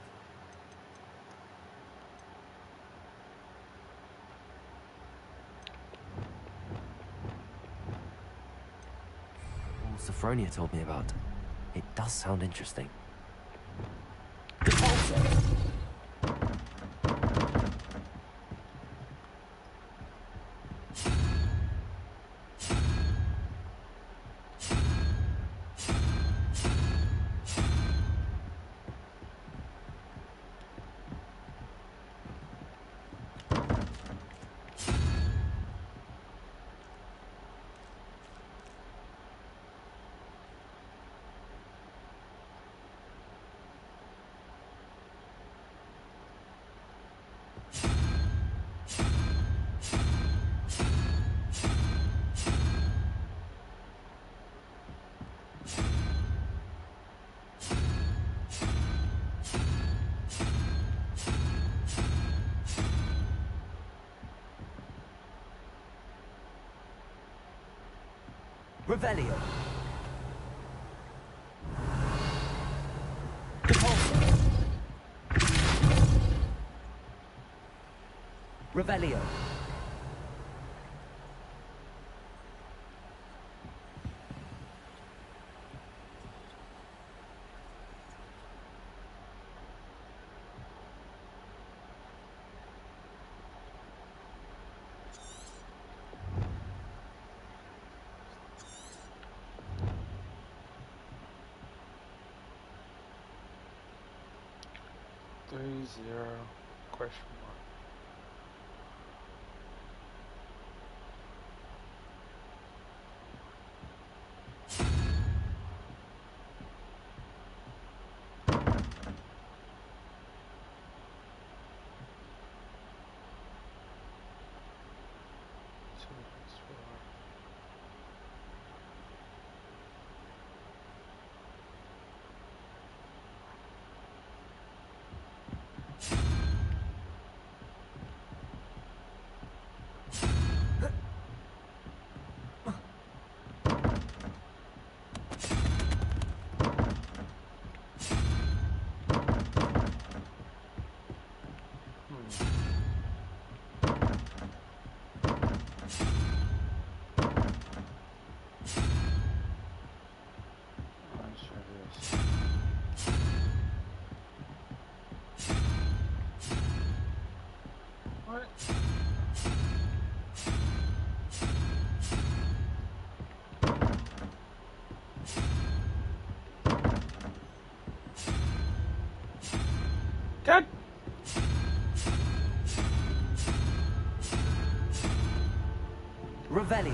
All Sophronia told me about. It does sound interesting. Revelio. Revelio. Zero question mark. Dad. Revelio.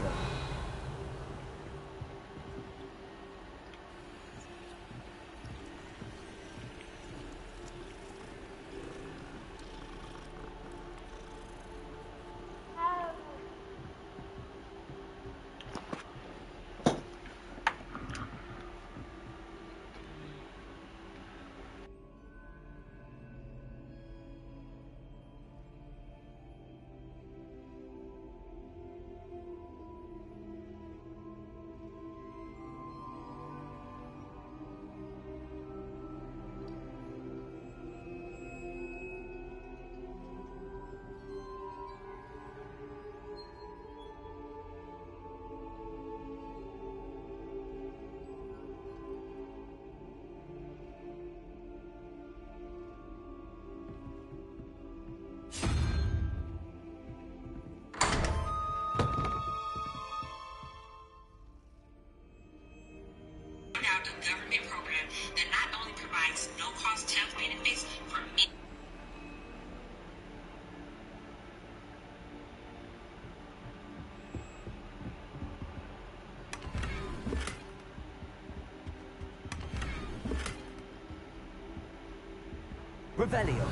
Revelio.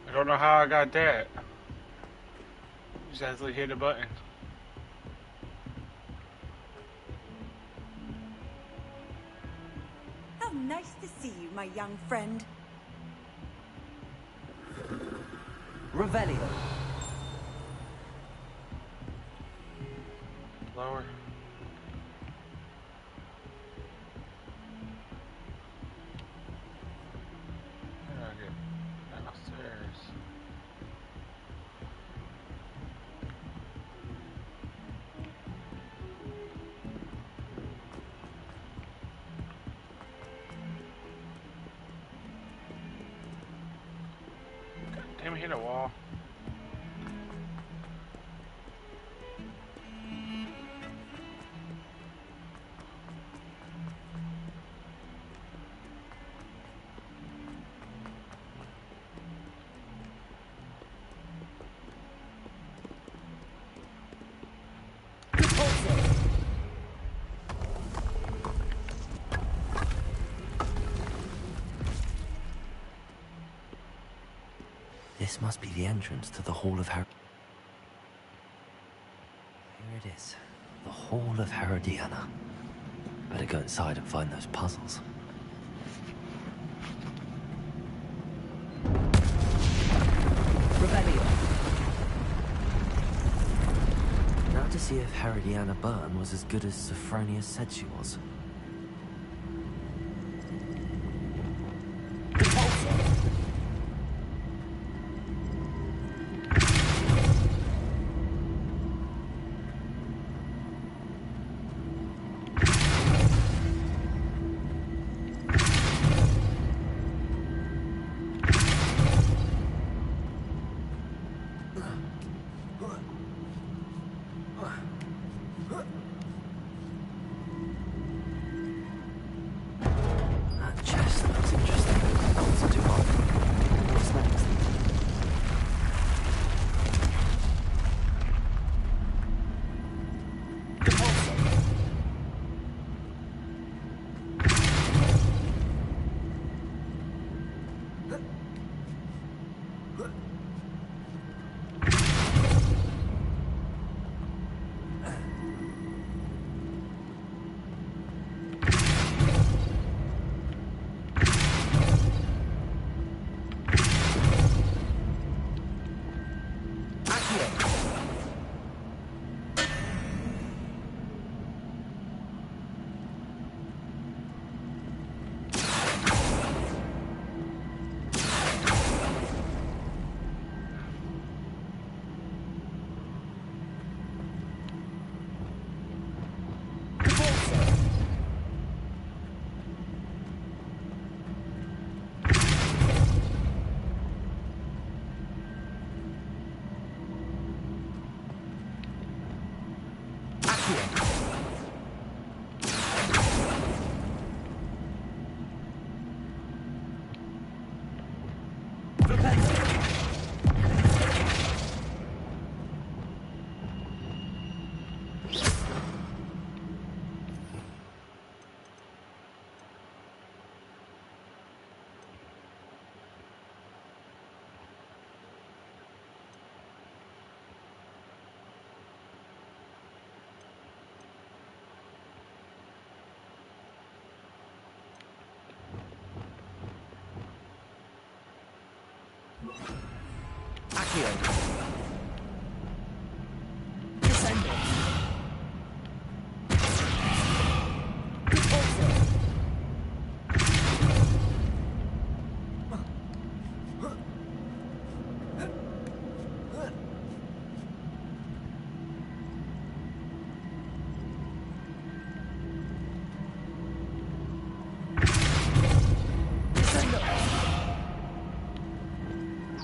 I don't know how I got that. Just actually hit a button. How nice to see you, my young friend. Revelio. Lower. How do I get downstairs? God damn it, hit a wall. This must be the entrance to the Hall of Here. Here it is. The Hall of Herodiana. Better go inside and find those puzzles. Revelio. Now to see if Herodiana Byrne was as good as Sophronia said she was.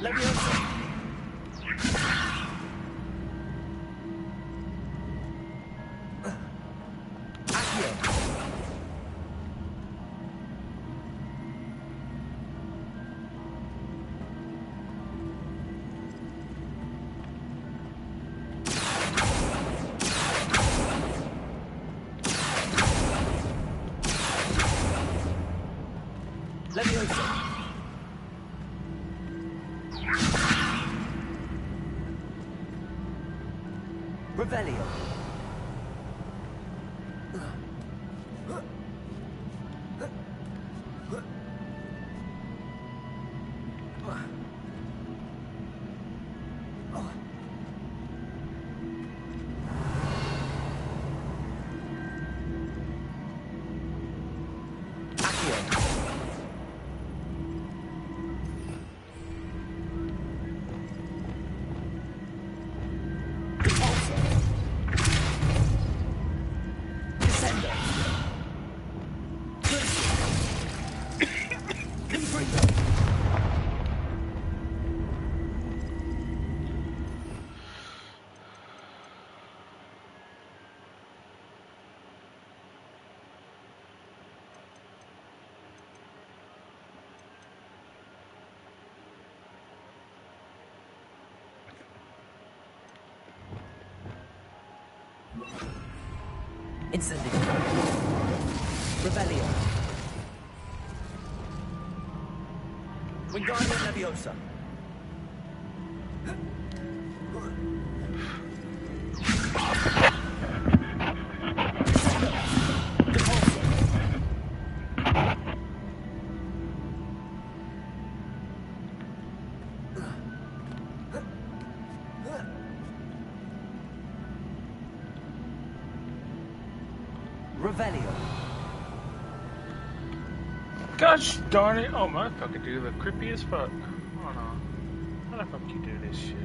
Leviosa! Revelio. Incendio. Revelio. Wingardium Leviosa. Revelio. Gosh darn it! Oh, motherfucker, dude, look creepy as fuck. Hold on. How the fuck you do this shit?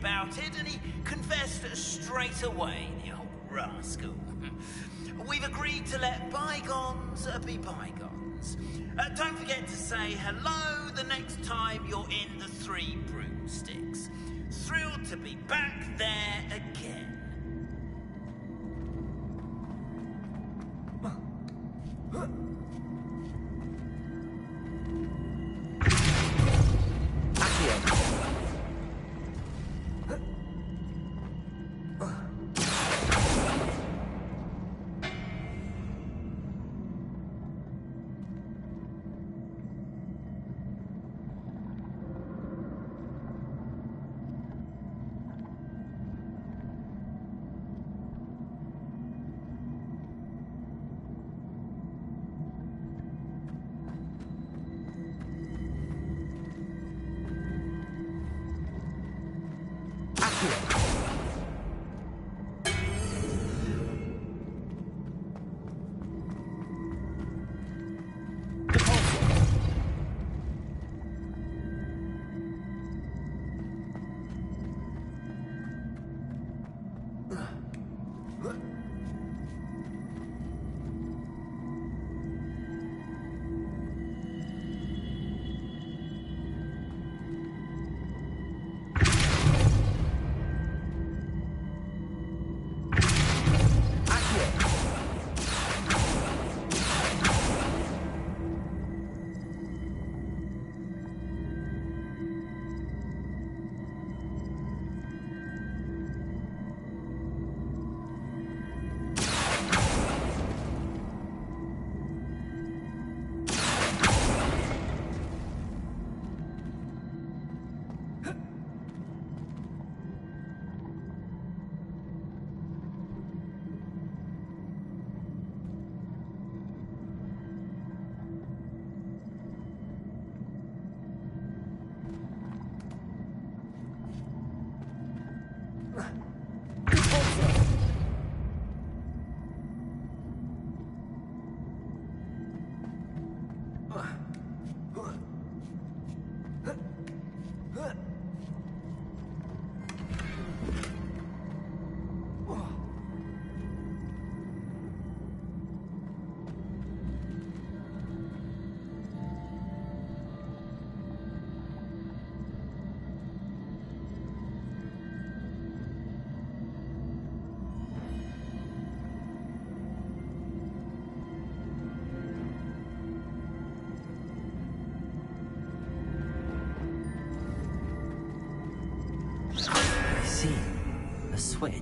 about it, and he confessed straight away, the old rascal. We've agreed to let bygones be bygones. Don't forget to say hello the next time you're in the Three Broomsticks. Thrilled to be back there again.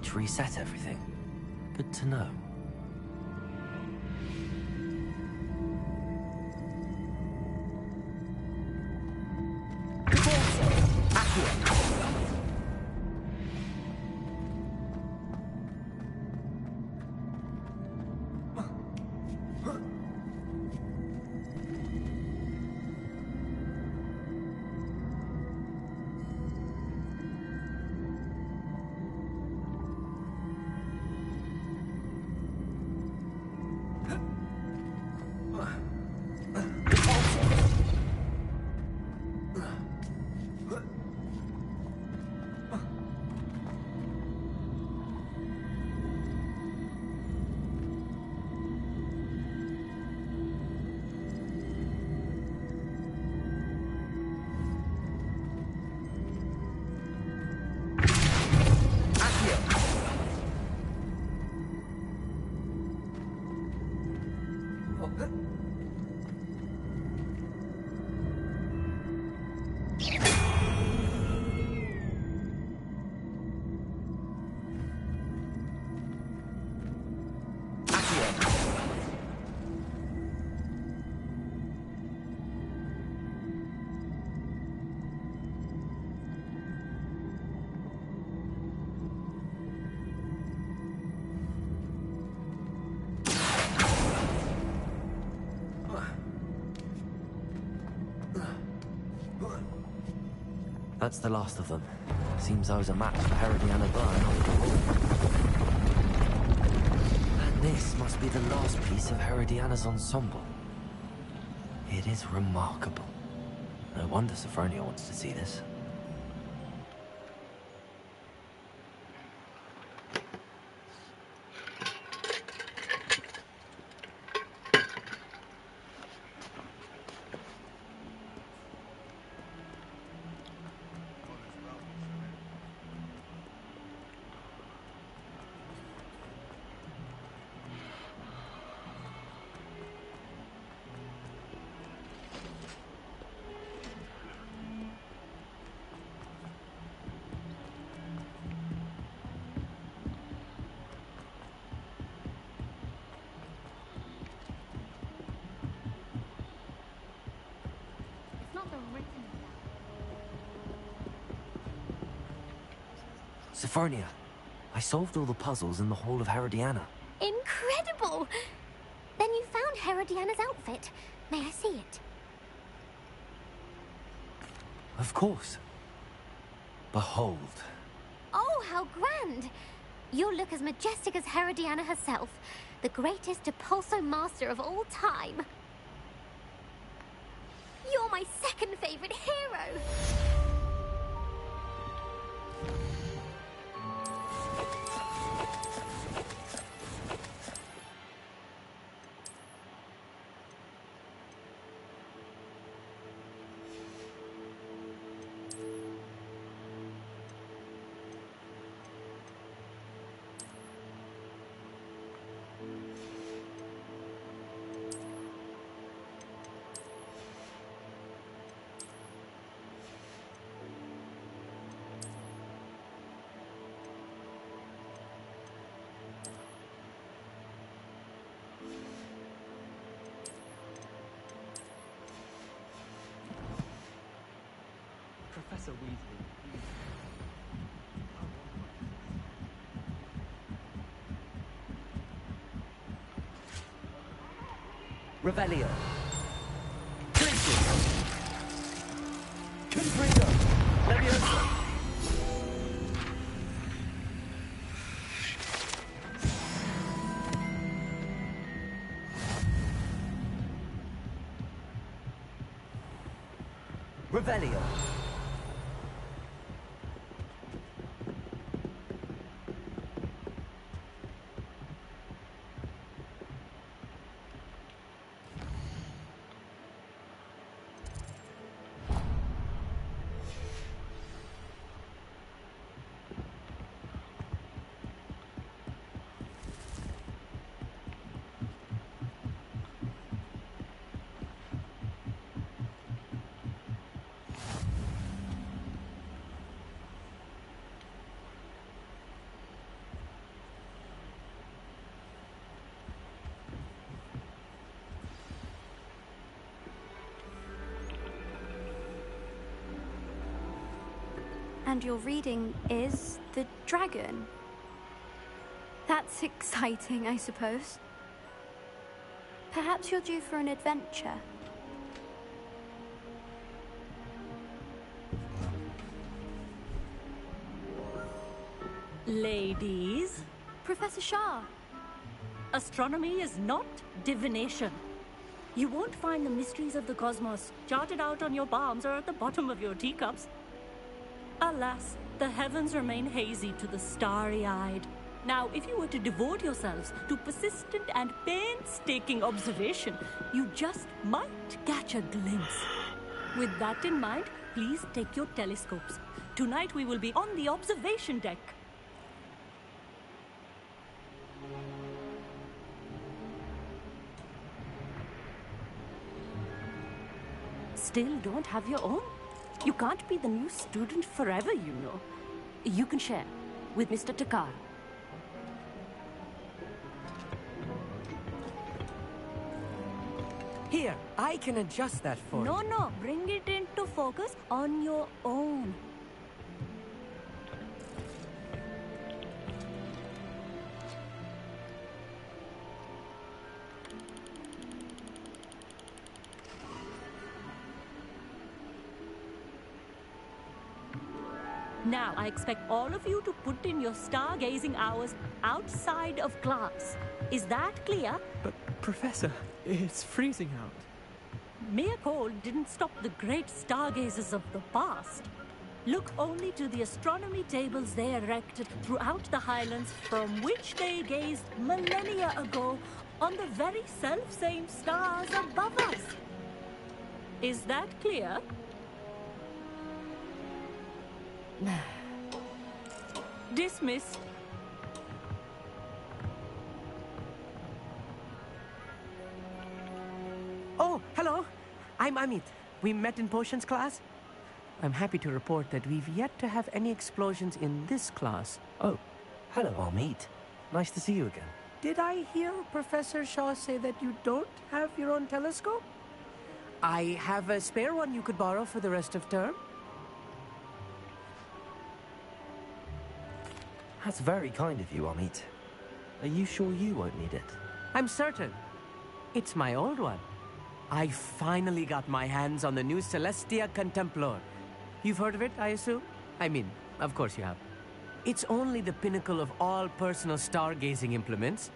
which reset everything. Good to know. That's the last of them. Seems I was a match for Herodiana Byrne after all. And this must be the last piece of Herodiana's ensemble. It is remarkable. No wonder Sophronia wants to see this. Sophronia, I solved all the puzzles in the Hall of Herodiana. Incredible! Then you found Herodiana's outfit. May I see it? Of course. Behold. Oh, how grand! You'll look as majestic as Herodiana herself, the greatest Depulso master of all time. You're my second favorite hero! Professor Weasley, please. Revelio. Clinches. Confringo. Leviosa. Revelio. And your reading is the dragon. That's exciting, I suppose. Perhaps you're due for an adventure. Ladies, Professor Shah. astronomy is not divination. You won't find the mysteries of the cosmos charted out on your palms or at the bottom of your teacups. Alas, the heavens remain hazy to the starry-eyed. Now, if you were to devote yourselves to persistent and painstaking observation, you just might catch a glimpse. With that in mind, please take your telescopes. Tonight we will be on the observation deck. Still don't have your own? You can't be the new student forever, you know. You can share with Mr. Takar. Here, I can adjust that for you. No, bring it into focus on your own. Now, I expect all of you to put in your stargazing hours outside of class. Is that clear? But, Professor, it's freezing out. Mere cold didn't stop the great stargazers of the past. Look only to the astronomy tables they erected throughout the highlands from which they gazed millennia ago on the very self-same stars above us. Is that clear? Dismissed. Oh, hello. I'm Amit. We met in potions class. I'm happy to report that we've yet to have any explosions in this class. Oh, hello, Amit. Nice to see you again. Did I hear Professor Shaw say that you don't have your own telescope? I have a spare one you could borrow for the rest of term. That's very kind of you, Amit. Are you sure you won't need it? I'm certain. It's my old one. I finally got my hands on the new Celestia Contemplor. You've heard of it, I assume? I mean, of course you have. It's only the pinnacle of all personal stargazing implements.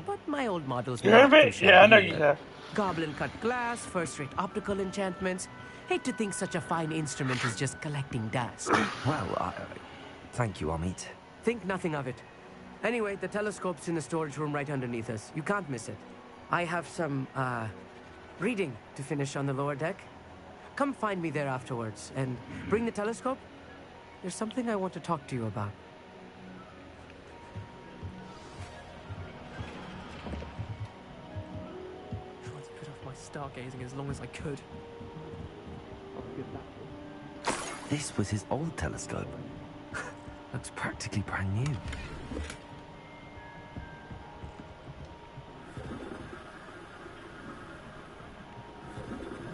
But my old models were not too shabby. Yeah, I know you have. Goblin-cut glass, first-rate optical enchantments. Hate to think such a fine instrument is just collecting dust. Well, thank you, Amit. Think nothing of it. Anyway, the telescope's in the storage room right underneath us. You can't miss it. I have some, reading to finish on the lower deck. Come find me there afterwards, and bring the telescope. There's something I want to talk to you about. Tried to put off my stargazing as long as I could. This was his old telescope. Looks practically brand new.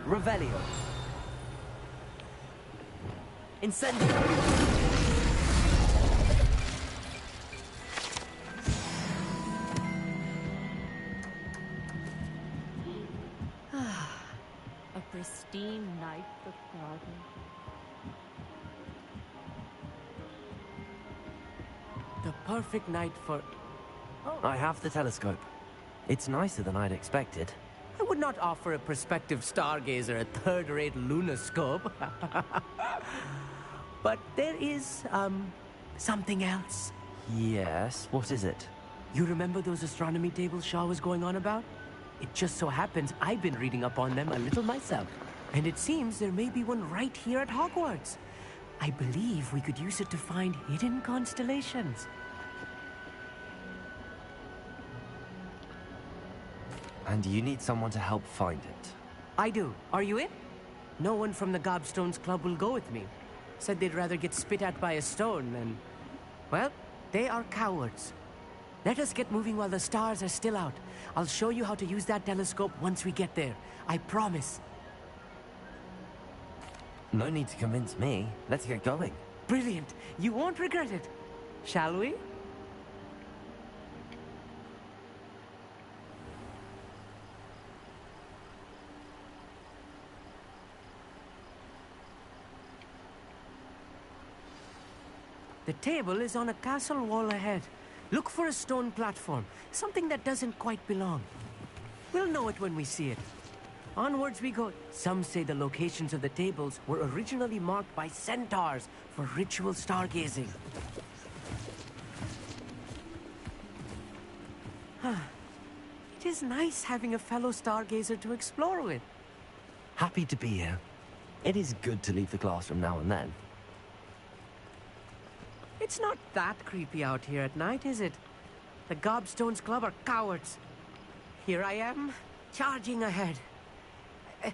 Revelio. Incendio. A pristine night of garden. The perfect night for... I have the telescope. It's nicer than I'd expected. I would not offer a prospective stargazer a third-rate lunoscope. But there is, something else. Yes, what is it? You remember those astronomy tables Shaw was going on about? It just so happens I've been reading up on them a little myself. And it seems there may be one right here at Hogwarts. I believe we could use it to find hidden constellations. And you need someone to help find it. I do. Are you in? No one from the Gobstones Club will go with me. Said they'd rather get spit at by a stone than... Well, they are cowards. Let us get moving while the stars are still out. I'll show you how to use that telescope once we get there. I promise. No need to convince me. Let's get going. Brilliant. You won't regret it. Shall we? The table is on a castle wall ahead. Look for a stone platform, something that doesn't quite belong. We'll know it when we see it. Onwards we go. Some say the locations of the tables were originally marked by centaurs for ritual stargazing. It is nice having a fellow stargazer to explore with. Happy to be here. It is good to leave the classroom now and then. It's not that creepy out here at night, is it? The Gobstones Club are cowards. Here I am, charging ahead.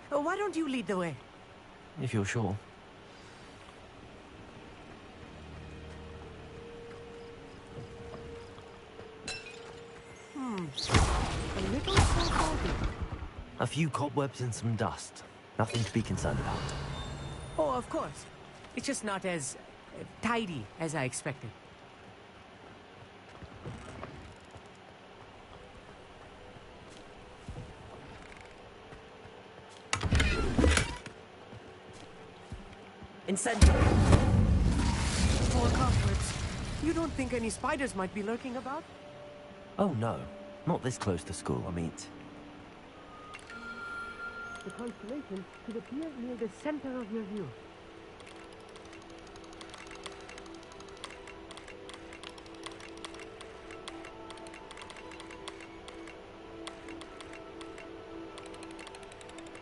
Why don't you lead the way? If you're sure. A little foggy. A few cobwebs and some dust. Nothing to be concerned about. Oh, of course. It's just not as tidy as I expected. Incendiary! More cobwebs. You don't think any spiders might be lurking about? Oh no, not this close to school, I mean. The constellation should appear near the center of your view.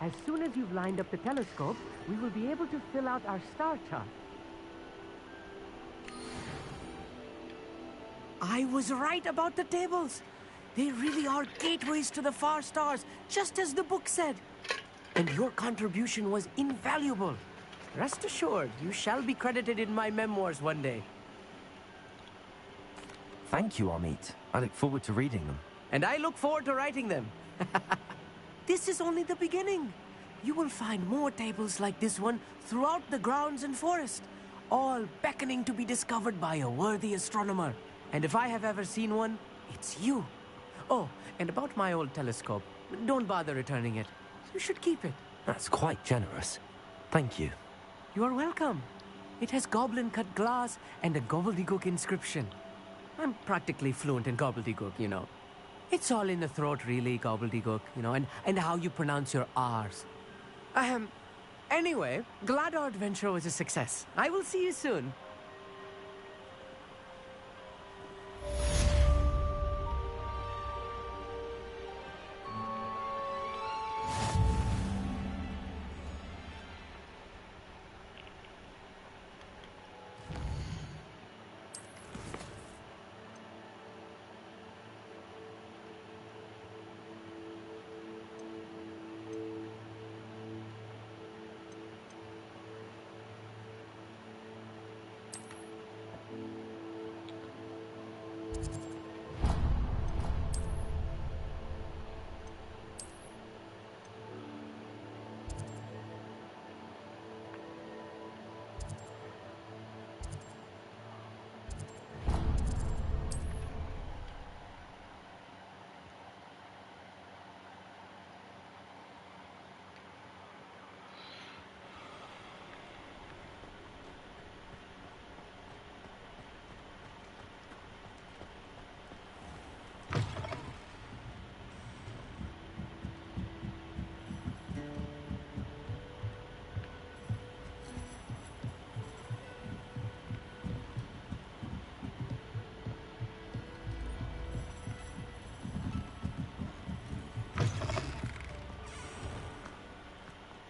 As soon as you've lined up the telescope, we will be able to fill out our star chart. I was right about the tables. They really are gateways to the far stars, just as the book said. And your contribution was invaluable. Rest assured, you shall be credited in my memoirs one day. Thank you, Amit. I look forward to reading them. And I look forward to writing them. This is only the beginning. You will find more tables like this one throughout the grounds and forest, all beckoning to be discovered by a worthy astronomer. And if I have ever seen one, it's you. Oh, and about my old telescope, don't bother returning it. You should keep it. That's quite generous. Thank you. You're welcome. It has goblin-cut glass and a gobbledygook inscription. I'm practically fluent in gobbledygook, you know. It's all in the throat, really, gobbledygook, you know, and how you pronounce your R's. Anyway, glad our adventure was a success. I will see you soon.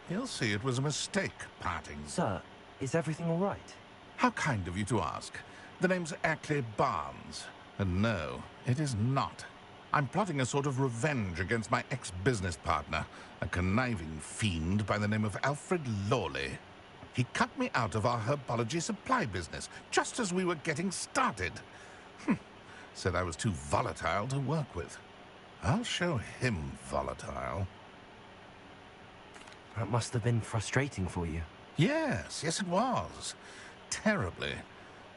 He'll see it was a mistake, parting. Sir, is everything all right? How kind of you to ask. The name's Ackley Barnes. And no, it is not. I'm plotting a sort of revenge against my ex-business partner, a conniving fiend by the name of Alfred Lawley. He cut me out of our herbology supply business, just as we were getting started. Said I was too volatile to work with. I'll show him volatile. That must have been frustrating for you. Yes, it was. terribly.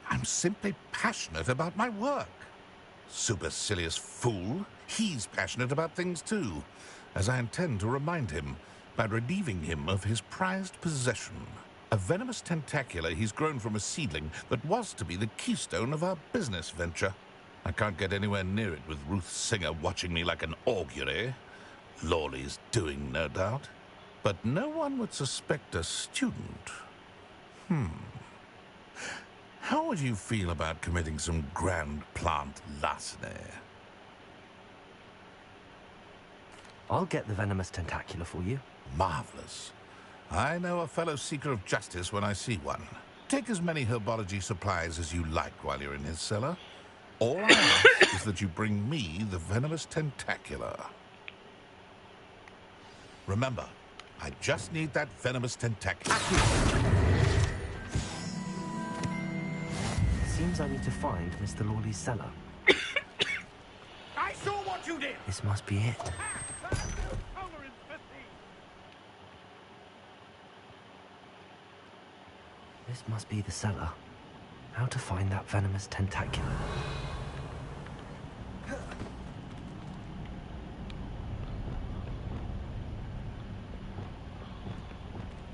I'm simply passionate about my work. Supercilious fool. He's passionate about things too, as I intend to remind him by relieving him of his prized possession. A venomous tentacular he's grown from a seedling that was to be the keystone of our business venture. I can't get anywhere near it with Ruth Singer watching me like an augury. Lawley's doing, no doubt. But no one would suspect a student. How would you feel about committing some grand plant larceny? I'll get the venomous tentacular for you. Marvelous. I know a fellow seeker of justice when I see one. Take as many herbology supplies as you like while you're in his cellar. All I ask is that you bring me the venomous tentacular. Remember, I just need that venomous tentacular. Seems I need to find Mr. Lawley's cellar. I saw what you did! This must be it. This must be the cellar. How to find that venomous tentacular?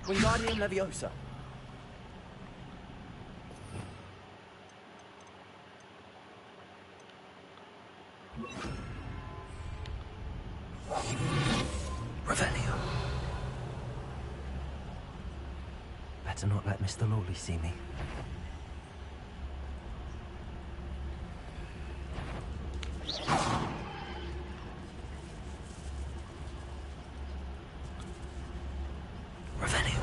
Wingardium Leviosa. Revelio. Better not let Mr. Lawley see me. Revelio.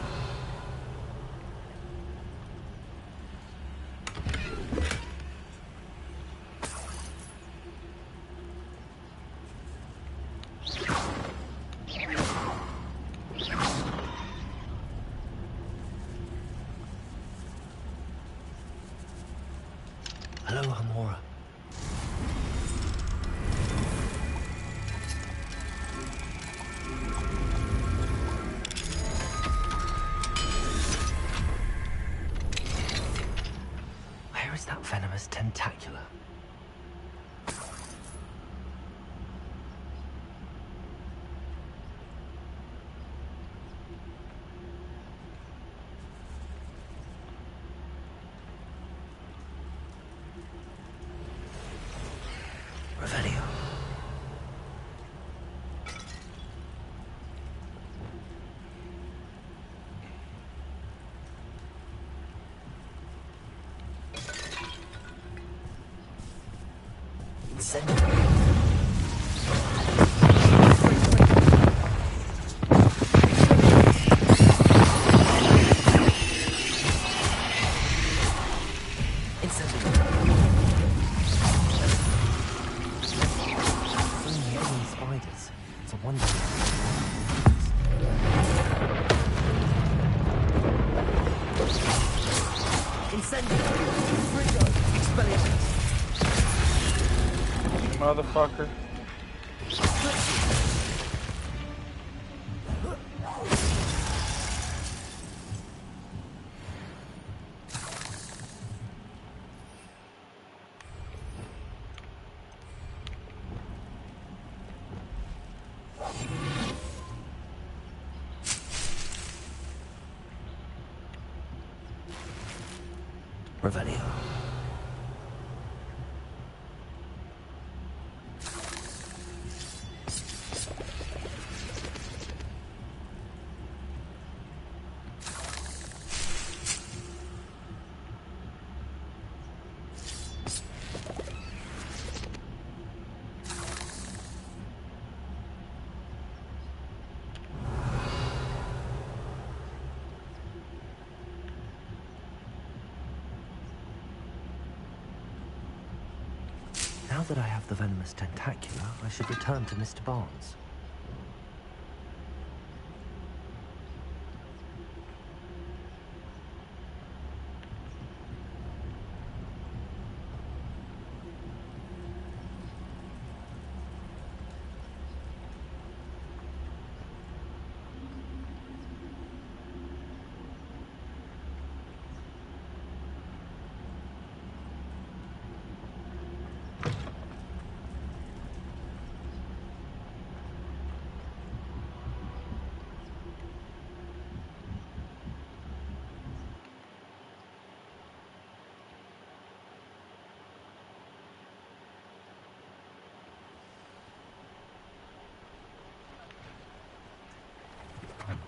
Hello, Hamora. Where is that venomous tentacular? Revelio. Incendio. Spiders. It's a wonder. Incendio. Frigo. Expelliarmus. Motherfucker. Revelio. Now that I have the venomous tentacular, I should return to Mr. Barnes.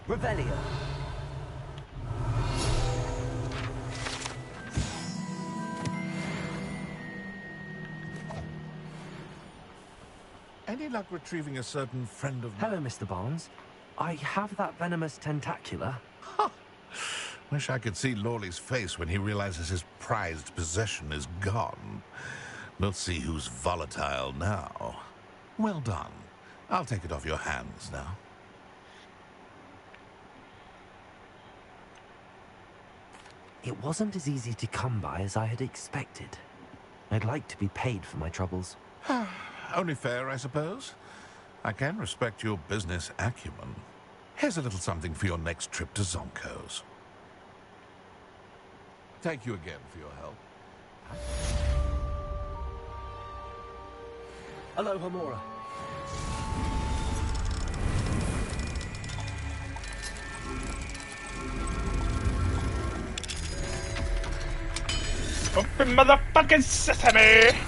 Revelio. Any luck retrieving a certain friend of mine? Hello, Mr. Barnes. I have that venomous tentacula. Wish I could see Lawley's face when he realizes his prized possession is gone. Let's see who's volatile now. Well done. I'll take it off your hands now. It wasn't as easy to come by as I had expected. I'd like to be paid for my troubles. Only fair, I suppose. I can respect your business acumen. Here's a little something for your next trip to Zonko's. Thank you again for your help. Hello, Homura. Open motherfucking sesame!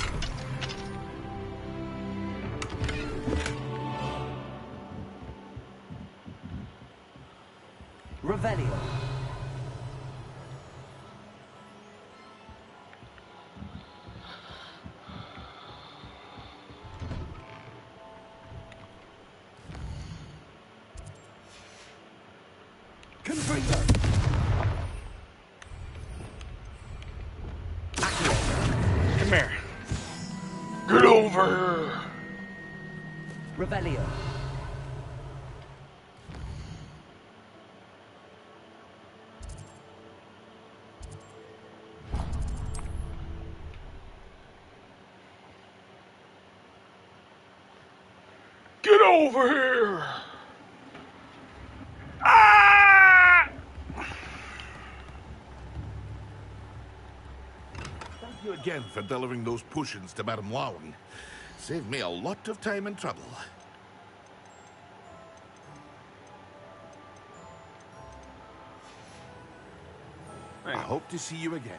Revelio. Confringo. Come here. Get over here! Revelio. Get over here! Ah! Thank you again for delivering those potions to Madame Lawing. Saved me a lot of time and trouble. I hope to see you again.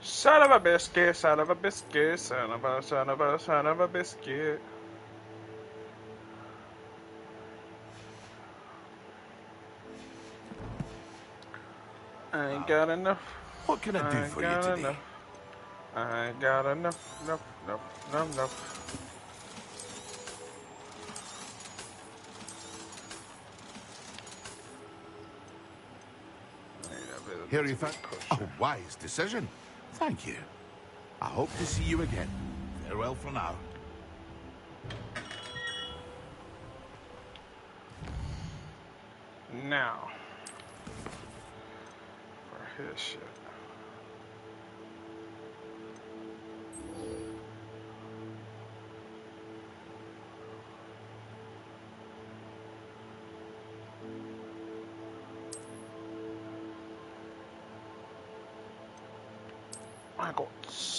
Son of a biscuit, son of a biscuit, son of a biscuit. I ain't got enough. What can I do for you today? I ain't got enough, enough. Here you find a wise decision. Thank you. I hope to see you again. Farewell for now. Now, for his shit. Hogwarts.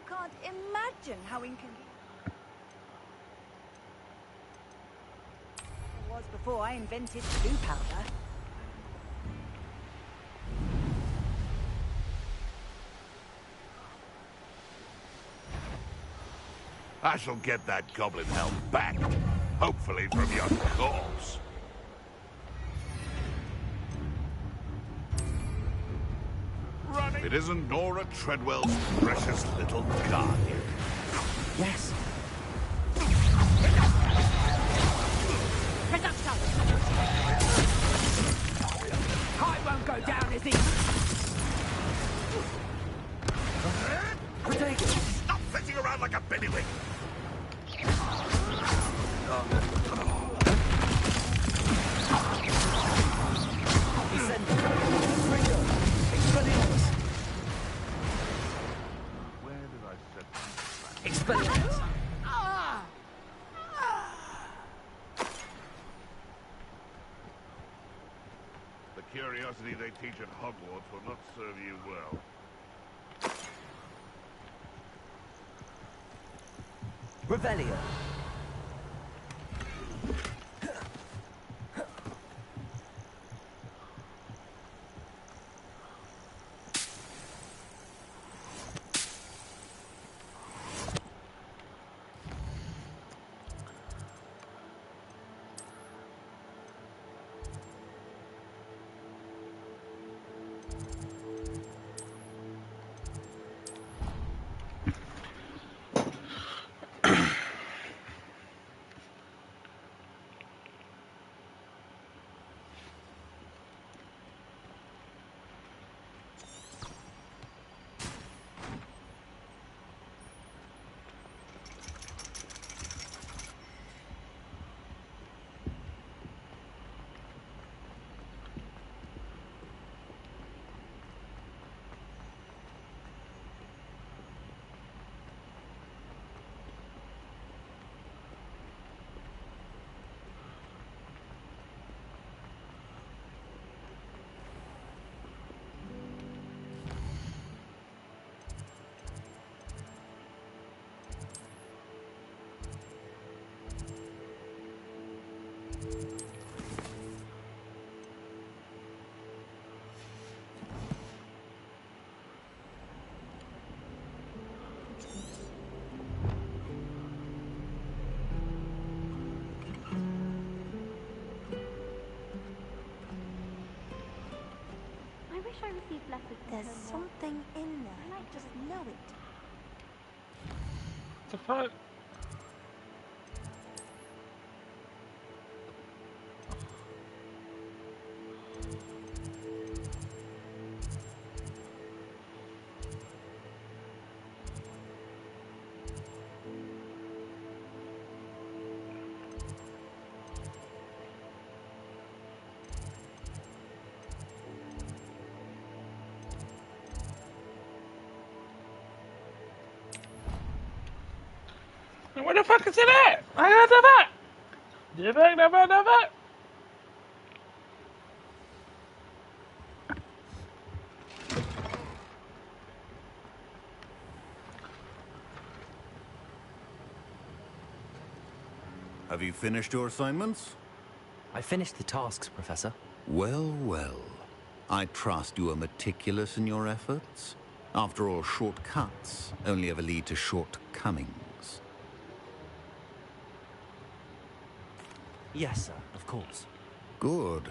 can't imagine how inconvenient it was before I invented blue powder. I shall get that goblin helm back, hopefully from your corpse. If it isn't Nora Treadwell's precious little guardian. Yes. I won't go down as easy. Stop flitting around like a biddywig! Where did I set them? Expelliarmus! The curiosity they teach at Hogwarts will not serve you well. Revelio. I received letters from There's something in there. I just know it. What the fuck? Where the fuck is it at? I got the back. The back. Have you finished your assignments? I finished the tasks, Professor. Well, well. I trust you are meticulous in your efforts. After all, shortcuts only ever lead to shortcomings. Yes, sir, of course. Good.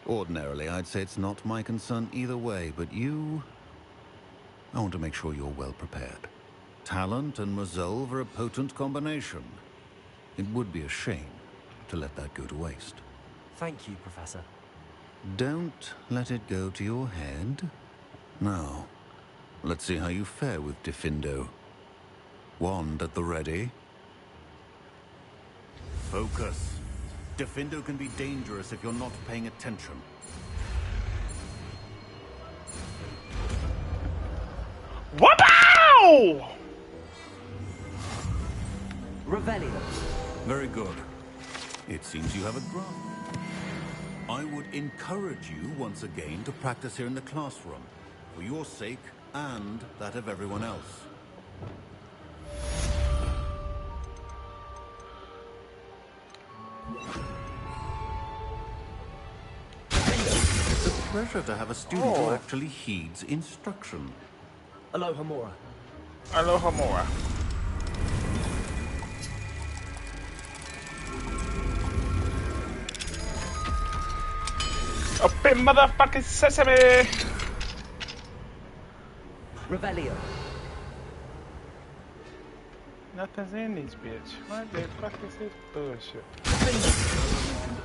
Ordinarily, I'd say it's not my concern either way, but you... I want to make sure you're well prepared. Talent and resolve are a potent combination. It would be a shame to let that go to waste. Thank you, Professor. Don't let it go to your head. Now, let's see how you fare with Diffindo. Wand at the ready. Focus. Diffindo can be dangerous if you're not paying attention. Wow! Revelio. Very good. It seems you have a grasp. I would encourage you once again to practice here in the classroom, for your sake and that of everyone else. It's a pleasure to have a student who actually heeds instruction. Aloha Mora. Aloha Mora. Open motherfucking sesame! Revelio. Nothing's in these bitch. What the fuck is this bullshit?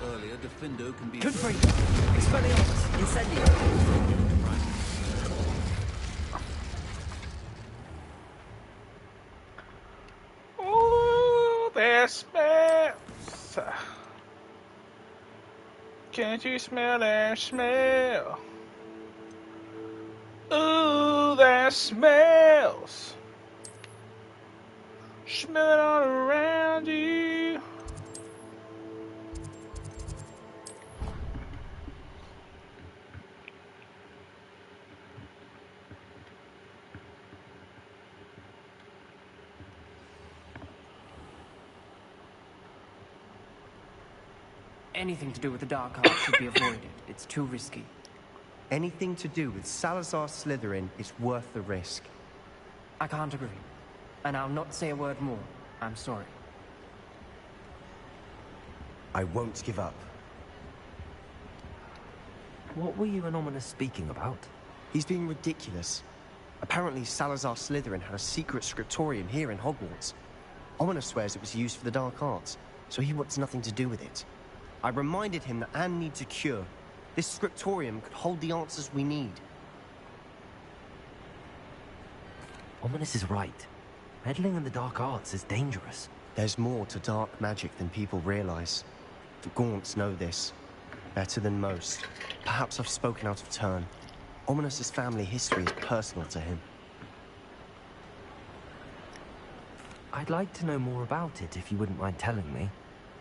Earlier, Defendo can be... Confringo. Expelliarmus. Incendio. Ooh, there's smells. Can't you smell that smell? Ooh, that smells. Smell it all around you. Anything to do with the dark arts should be avoided. It's too risky. Anything to do with Salazar Slytherin is worth the risk. I can't agree. And I'll not say a word more. I'm sorry. I won't give up. What were you and Ominous speaking about? He's being ridiculous. Apparently Salazar Slytherin had a secret scriptorium here in Hogwarts. Ominous swears it was used for the dark arts, so he wants nothing to do with it. I reminded him that Anne needs a cure. This scriptorium could hold the answers we need. Ominous is right. Meddling in the dark arts is dangerous. There's more to dark magic than people realize. The Gaunts know this. Better than most. Perhaps I've spoken out of turn. Ominous's family history is personal to him. I'd like to know more about it if you wouldn't mind telling me.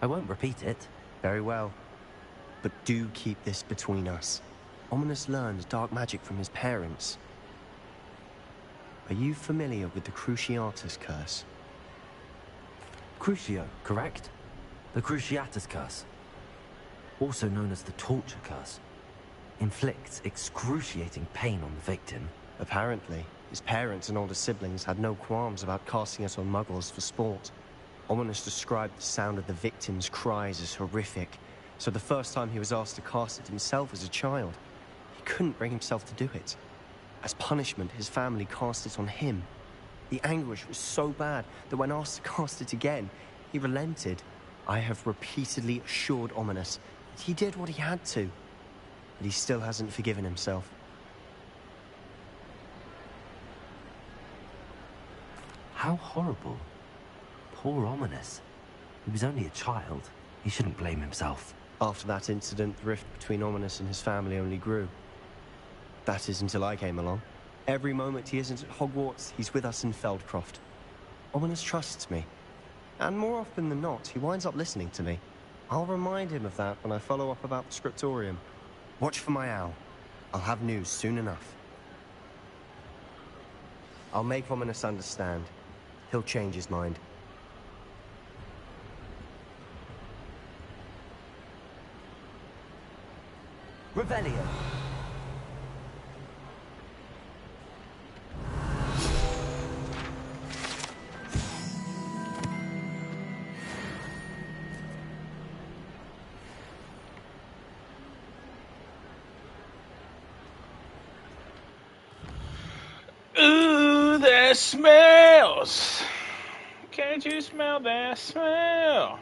I won't repeat it. Very well. But do keep this between us. Ominous learned dark magic from his parents. Are you familiar with the Cruciatus Curse? Crucio, correct? The Cruciatus Curse. Also known as the Torture Curse. Inflicts excruciating pain on the victim. Apparently, his parents and older siblings had no qualms about casting it on muggles for sport. Ominous described the sound of the victim's cries as horrific, so the first time he was asked to cast it himself as a child, he couldn't bring himself to do it. As punishment, his family cast it on him. The anguish was so bad that when asked to cast it again, he relented. I have repeatedly assured Ominous that he did what he had to, but he still hasn't forgiven himself. How horrible. Poor Ominous. He was only a child. He shouldn't blame himself. After that incident, the rift between Ominous and his family only grew. That is until I came along. Every moment he isn't at Hogwarts, he's with us in Feldcroft. Ominous trusts me. And more often than not, he winds up listening to me. I'll remind him of that when I follow up about the scriptorium. Watch for my owl. I'll have news soon enough. I'll make Ominous understand. He'll change his mind. Revelio. Ooh, that smells. Can't you smell that smell?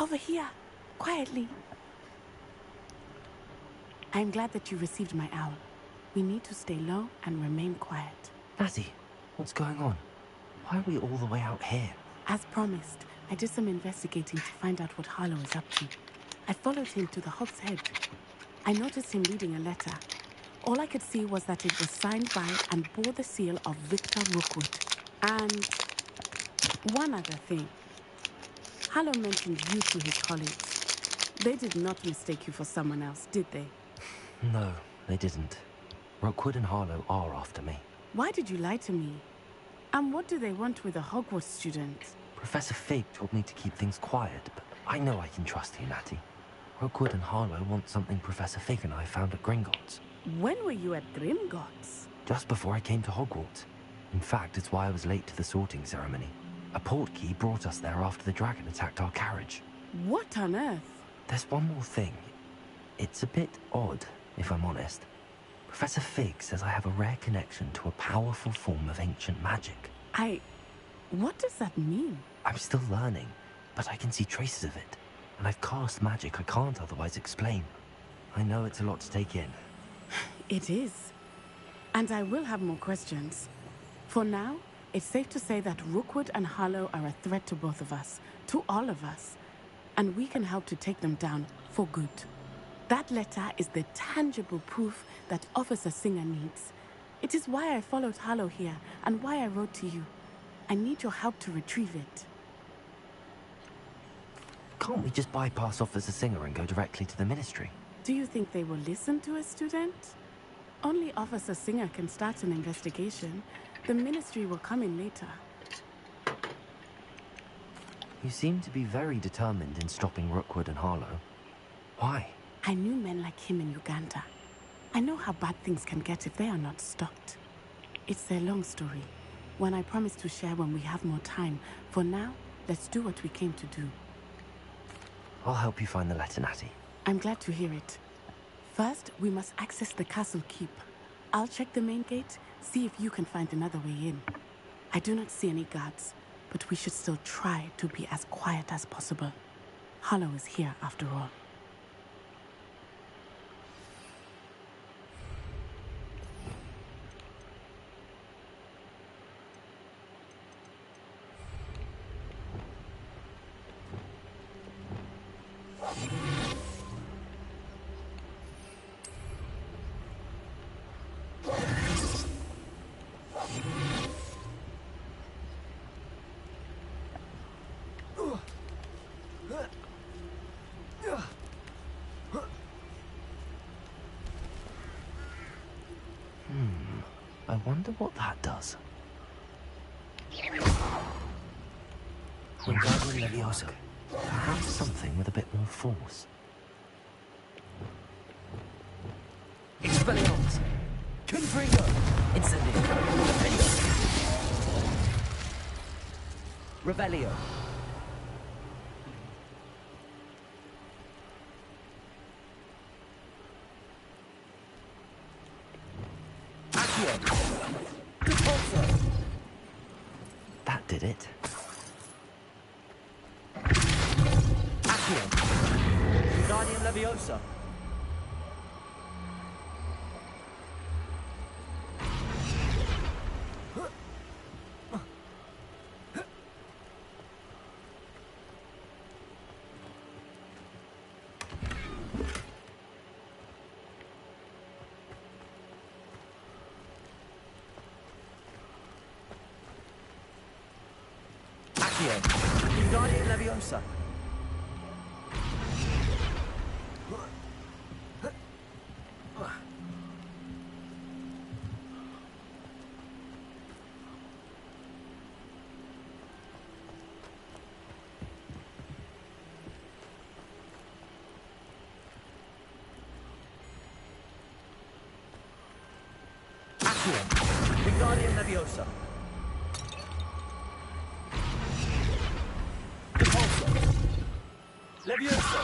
Over here, quietly. I'm glad that you received my owl. We need to stay low and remain quiet. Natty, what's going on? Why are we all the way out here? As promised, I did some investigating to find out what Harlow is up to. I followed him to the Hog's Head. I noticed him reading a letter. All I could see was that it was signed by and bore the seal of Victor Rookwood. And one other thing. Harlow mentioned you to his colleagues. They did not mistake you for someone else, did they? No, they didn't. Rookwood and Harlow are after me. Why did you lie to me? And what do they want with a Hogwarts student? Professor Fig told me to keep things quiet, but I know I can trust you, Natty. Rookwood and Harlow want something Professor Fig and I found at Gringotts. When were you at Gringotts? Just before I came to Hogwarts. In fact, it's why I was late to the sorting ceremony. A portkey brought us there after the dragon attacked our carriage. What on earth? There's one more thing. It's a bit odd, if I'm honest. Professor Fig says I have a rare connection to a powerful form of ancient magic. What does that mean? I'm still learning, but I can see traces of it. And I've cast magic I can't otherwise explain. I know it's a lot to take in. It is. And I will have more questions. For now, it's safe to say that Rookwood and Harlow are a threat to both of us, to all of us. And we can help to take them down for good. That letter is the tangible proof that Officer Singer needs. It is why I followed Harlow here and why I wrote to you. I need your help to retrieve it. Can't we just bypass Officer Singer and go directly to the Ministry? Do you think they will listen to a student? Only Officer Singer can start an investigation. The Ministry will come in later. You seem to be very determined in stopping Rookwood and Harlow. Why? I knew men like him in Uganda. I know how bad things can get if they are not stopped. It's a long story, one I promise to share when we have more time. For now, let's do what we came to do. I'll help you find the letter, Natty. I'm glad to hear it. First, we must access the castle keep. I'll check the main gate, see if you can find another way in. I do not see any guards, but we should still try to be as quiet as possible. Harlow is here after all. I wonder what that does. Wingardium Leviosa. Perhaps something with a bit more force. Expelliarmus! Confringo! Incendio! Revelio! That did it. Accio! Wingardium Leviosa! Wingardium Leviosa. Accio. Wingardium Leviosa. Levioso!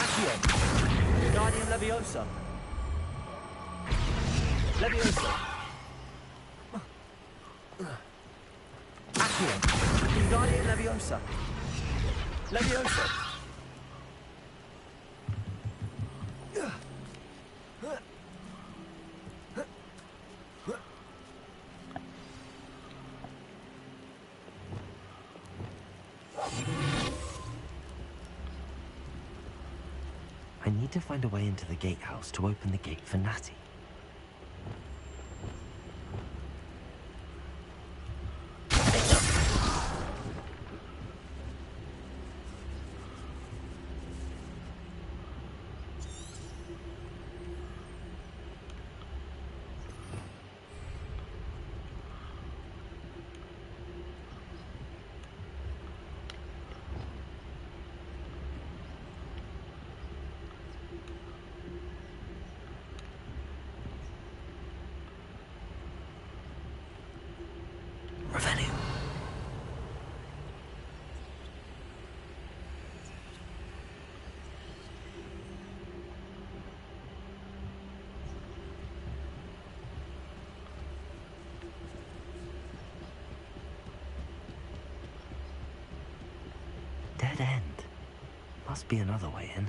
Accio! Wingardium Leviosa! Levioso! Accio. Wingardium Leviosa. Leviosa. I need to find a way into the gatehouse to open the gate for Natty. Dead end. Must be another way in.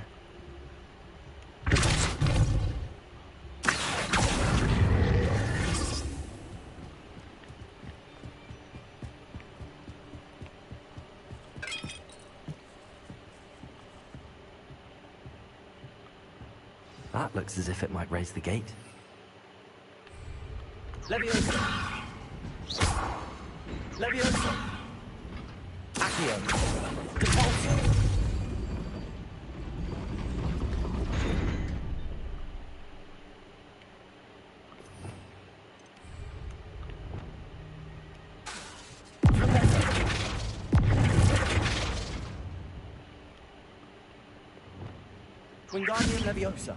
That looks as if it might raise the gate. Leviosa. Leviosa. Accio. Depulso. Wingardium Leviosa.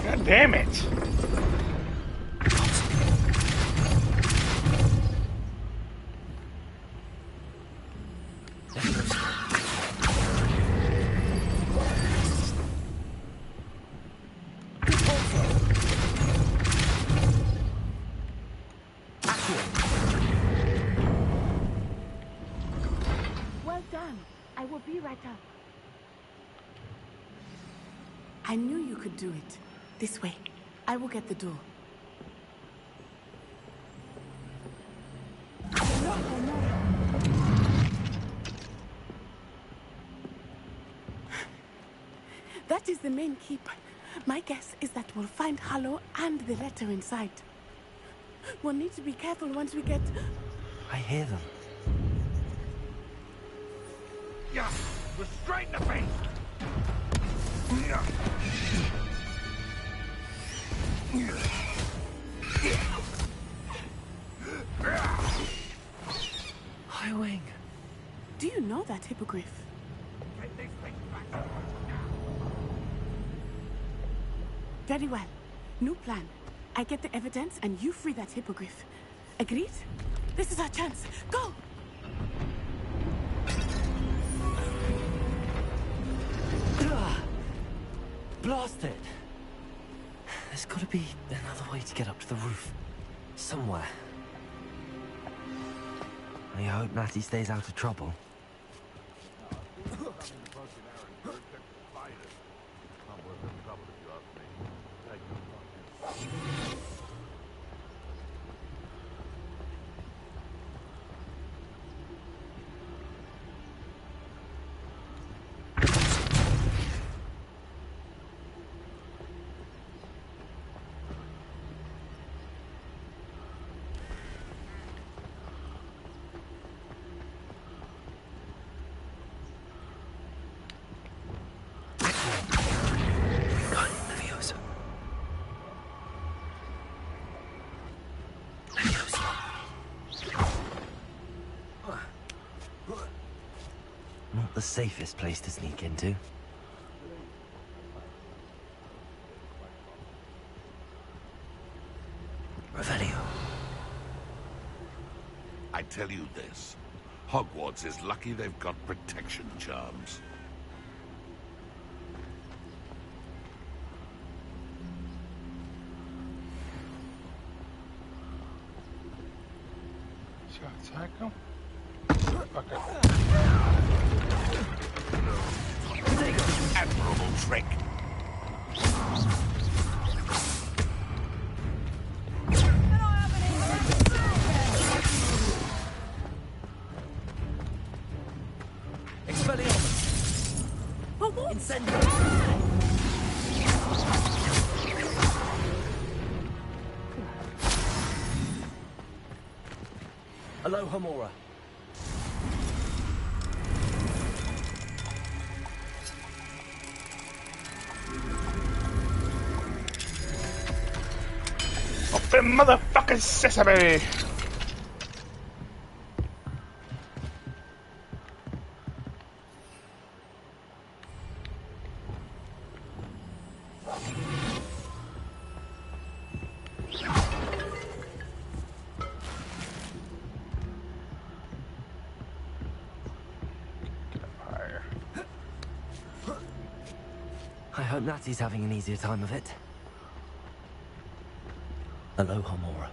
God damn it! Well done. I will be right up. I knew you could do it. This way. I will get the door. That is the main keep. My guess is that we'll find Hallow and the letter inside. We'll need to be careful once we get... I hear them. Yeah, we're straight in the face. High Wing. Do you know that hippogriff? Very well. New plan. I get the evidence and you free that hippogriff. Agreed? This is our chance. Go! Blasted! There's gotta be another way to get up to the roof. Somewhere. I hope Natty stays out of trouble. safest place to sneak into. Revelio. I tell you this, Hogwarts is lucky they've got protection charms. Shall I attack him? Fuck it. Admirable trick. Aloha Mora. Open motherfucking sesame! I hope Natty's having an easier time of it. Aloha Mora.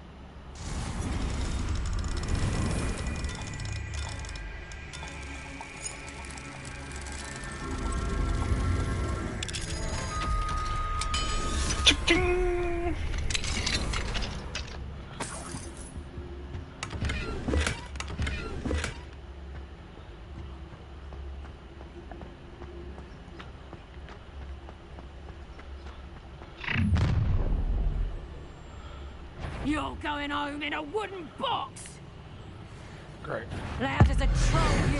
Ching! You're going home in a wooden box! Great. Loud as a troll you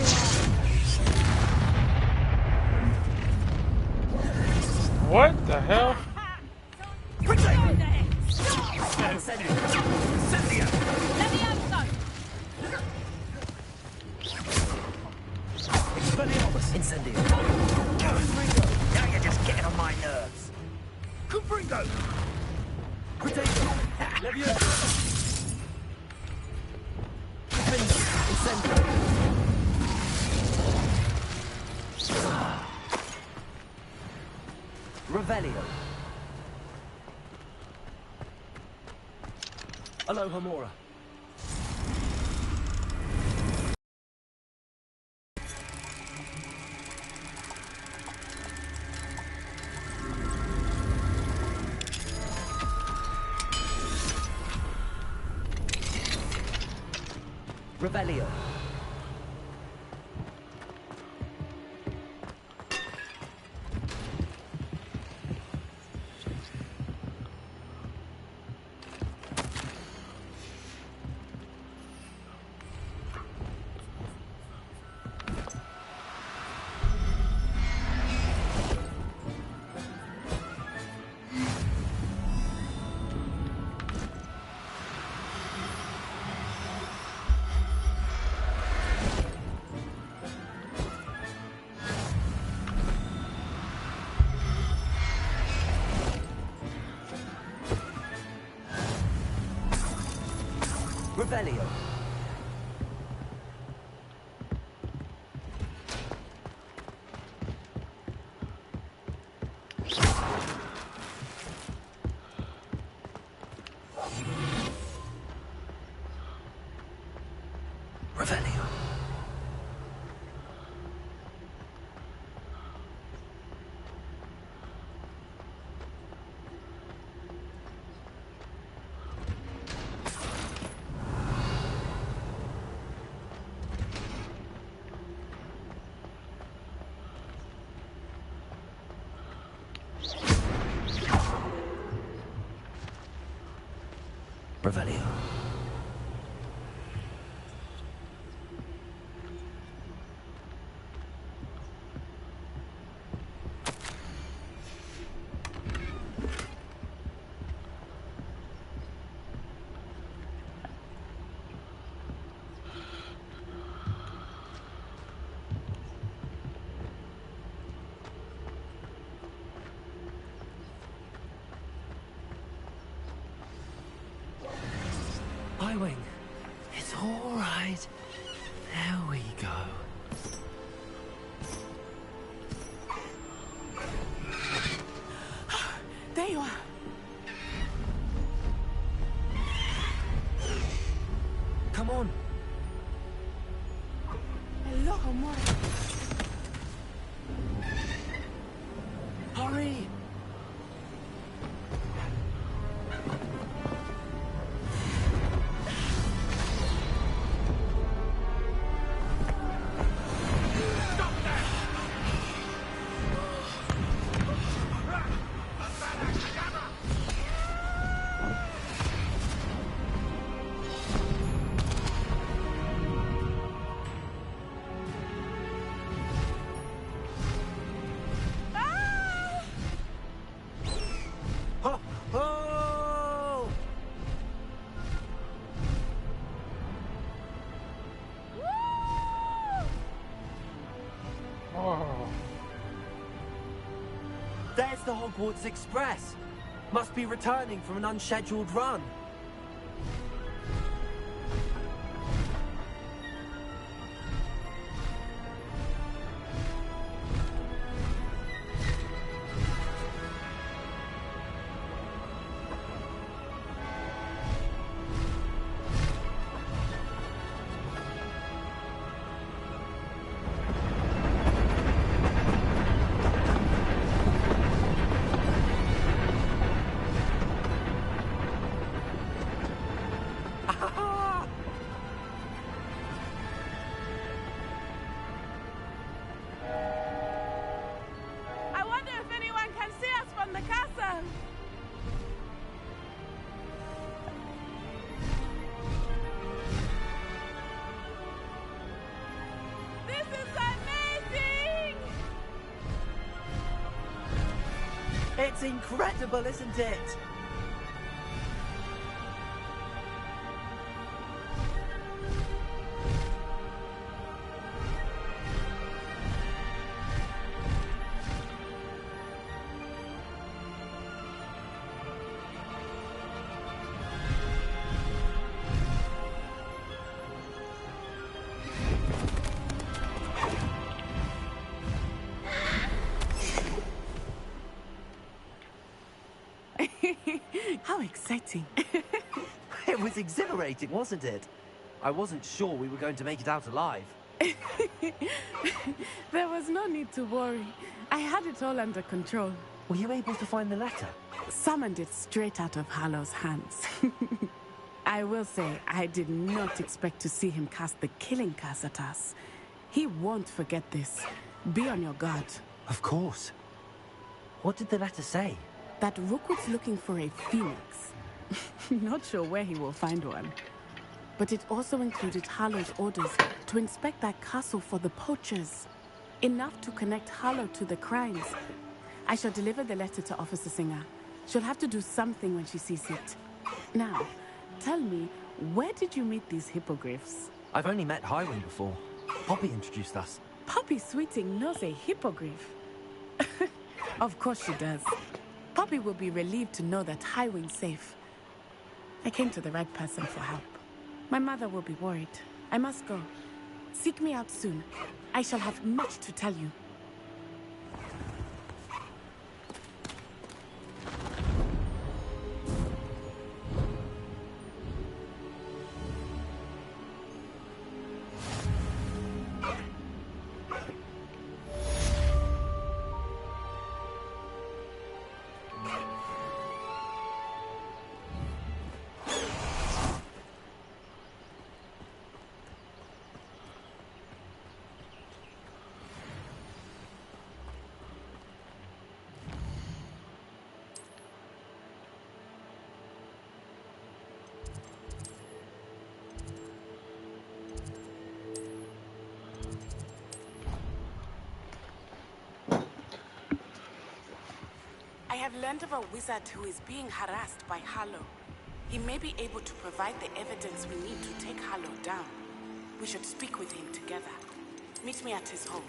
What the hell? are! Go there! Incendio. Now you're just getting on my nerves. Confringo. Potato. Levioso. Incendio. Revelio. Aloha Mora. Revelio. Revelio. Revelio. Revelio. Oh. There's the Hogwarts Express. Must be returning from an unscheduled run. I wonder if anyone can see us from the castle. This is amazing! It's incredible, isn't it? How exciting. It was exhilarating, wasn't it? I wasn't sure we were going to make it out alive. There was no need to worry. I had it all under control. Were you able to find the letter? Summoned it straight out of Hallow's hands. I will say, I did not expect to see him cast the killing curse at us. He won't forget this. Be on your guard. Of course. What did the letter say? That Rookwood's looking for a phoenix. Not sure where he will find one. But it also included Hallow's orders to inspect that castle for the poachers. Enough to connect Hallow to the crimes. I shall deliver the letter to Officer Singer. She'll have to do something when she sees it. Now, tell me, where did you meet these hippogriffs? I've only met Highwing before. Poppy introduced us. Poppy Sweeting knows a hippogriff. Of course she does. Poppy will be relieved to know that Highwing's safe. I came to the right person for help. My mother will be worried. I must go. Seek me out soon. I shall have much to tell you. I have learned of a wizard who is being harassed by Hallow. He may be able to provide the evidence we need to take Hallow down. We should speak with him together. Meet me at his home.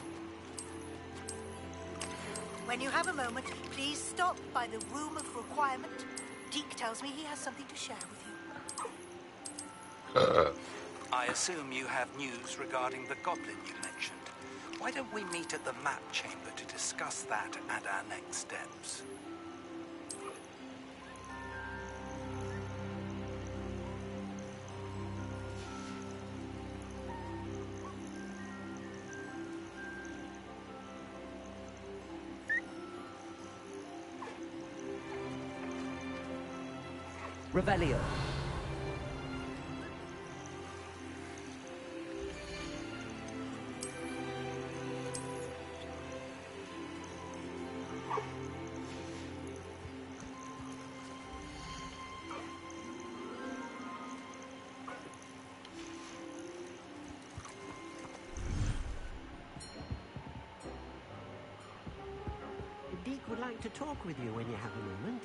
When you have a moment, please stop by the Room of Requirement. Deke tells me he has something to share with you. I assume you have news regarding the goblin you mentioned. Why don't we meet at the map chamber to discuss that and our next steps? Revelio. Deke would like to talk with you when you have a moment.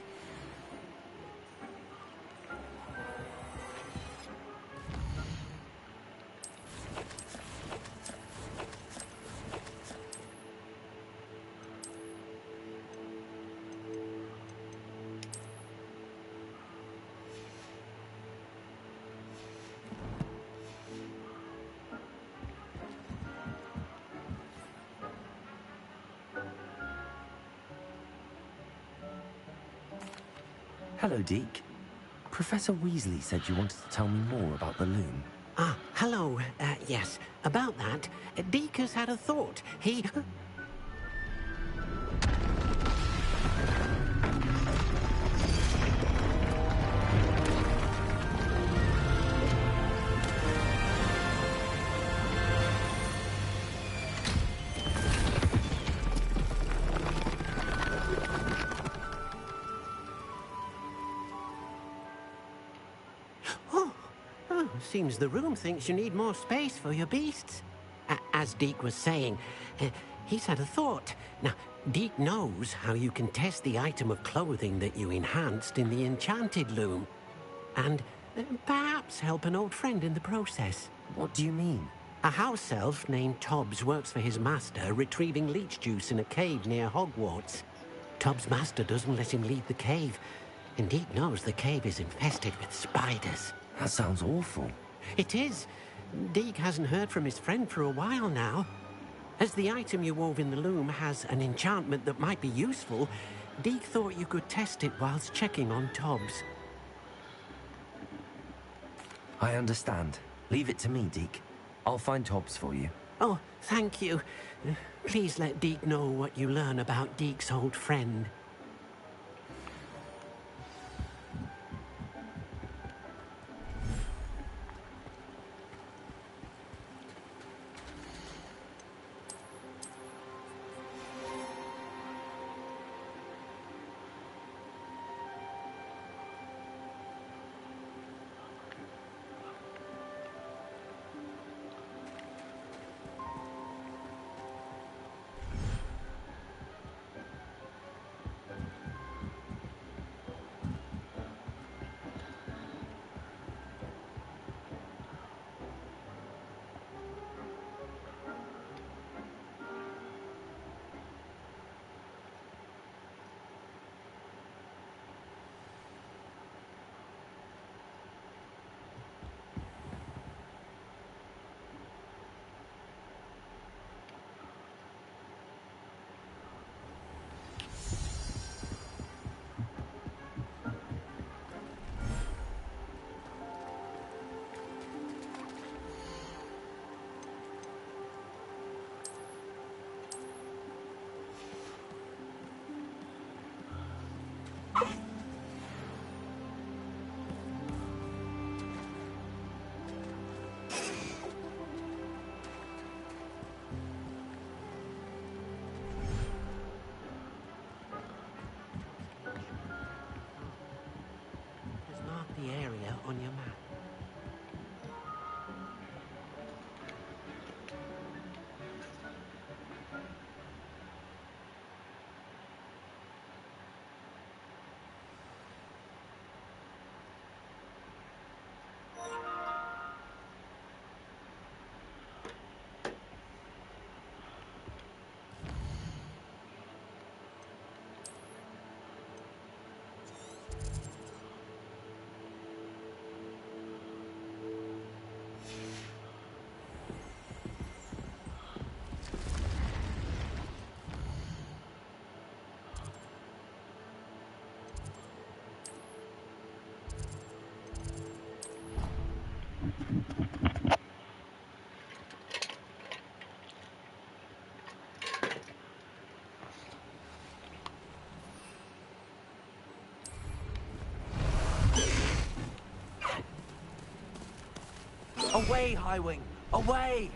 Hello, Deke. Professor Weasley said you wanted to tell me more about the loom. Ah, hello. Yes, about that, Deke has had a thought. He... Seems the room thinks you need more space for your beasts. As Deke was saying, he's had a thought. Now, Deke knows how you can test the item of clothing that you enhanced in the enchanted loom. And perhaps help an old friend in the process. What do you mean? A house elf named Tobbs works for his master, retrieving leech juice in a cave near Hogwarts. Tobbs' master doesn't let him leave the cave, and Deke knows the cave is infested with spiders. That sounds awful. It is. Deke hasn't heard from his friend for a while now. As the item you wove in the loom has an enchantment that might be useful, Deke thought you could test it whilst checking on Tobbs. I understand. Leave it to me, Deke. I'll find Tobbs for you. Oh, thank you. Please let Deke know what you learn about Deke's old friend. The area on your map. Away, Highwing! Away!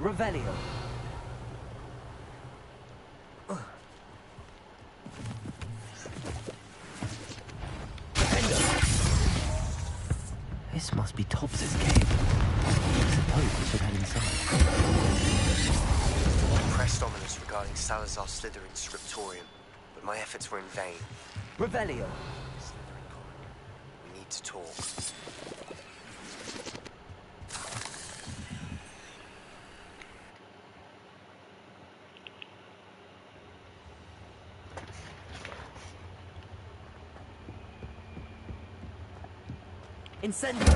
Revelio. This must be Tobbs's cave. I suppose we should head inside. I pressed ominous regarding Salazar Slytherin's scriptorium, but my efforts were in vain. Revelio. We need to talk. Incendio.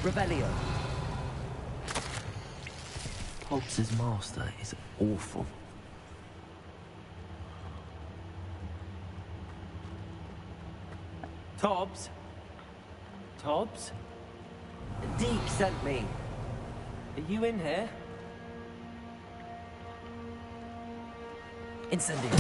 Revelio. Hobbs's master is awful. Tobbs? Tobbs? Deke sent me. Are you in here? Incendio.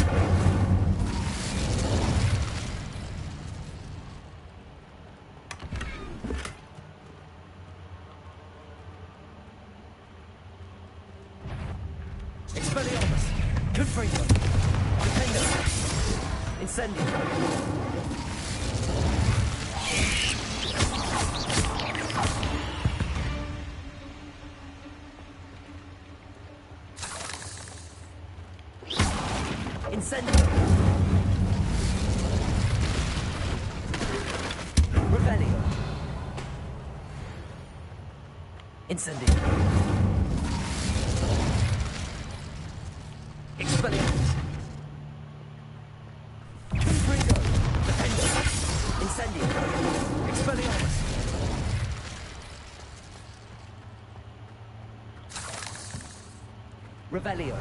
Confringo. Defender. Incendio. Incendio. Revelio. Incendio. Expelliarmus. Confringo. Defender. Incendio. Expelliarmus. Revelio.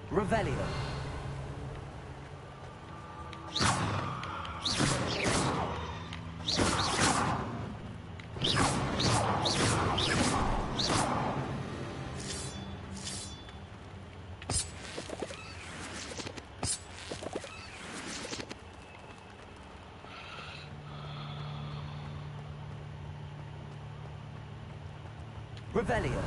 Revelio. Revelio.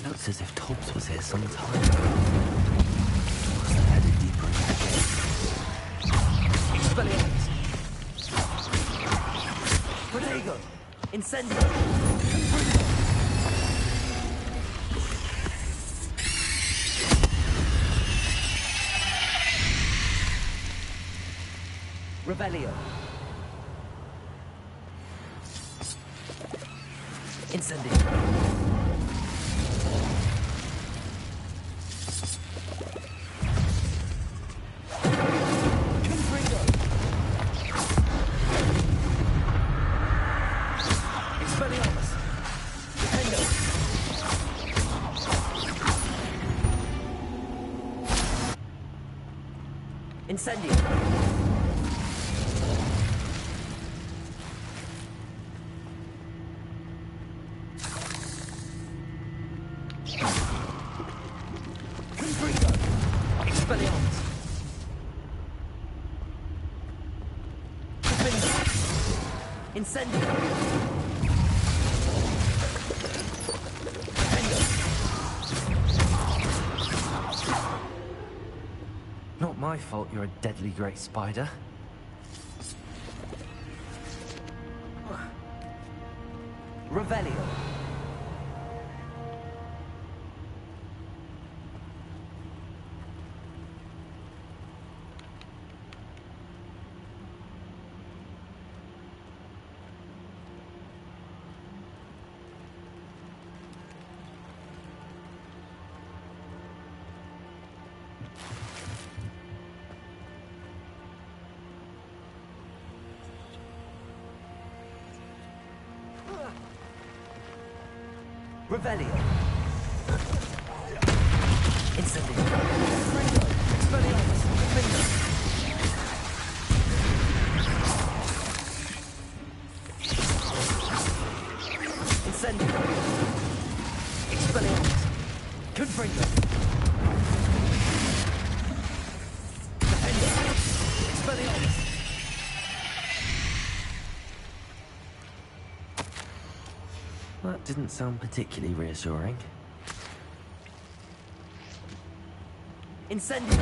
Looks as if Tobbs was here some time ago. Must have headed deeper into the cave. Expelliarmus. Protego. Incendio. Confringo. Revelio. Incendio. Incendio. Confringo. Expelliarmus. Confringo. Incendio. Not my fault you're a deadly great spider. Revelio. Revelio. Incendio. Ringo. Expelliarmus. Bingo. Incendio. Expelliarmus. Confringo. Defender. Expelliarmus. That didn't sound particularly reassuring. Incendio!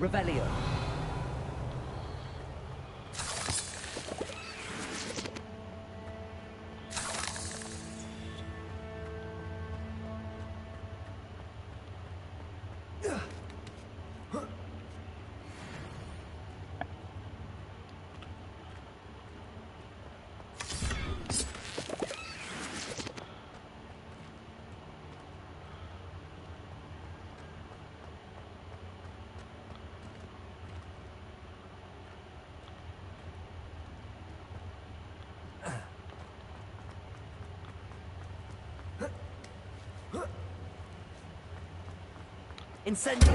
Revelio. Incendio!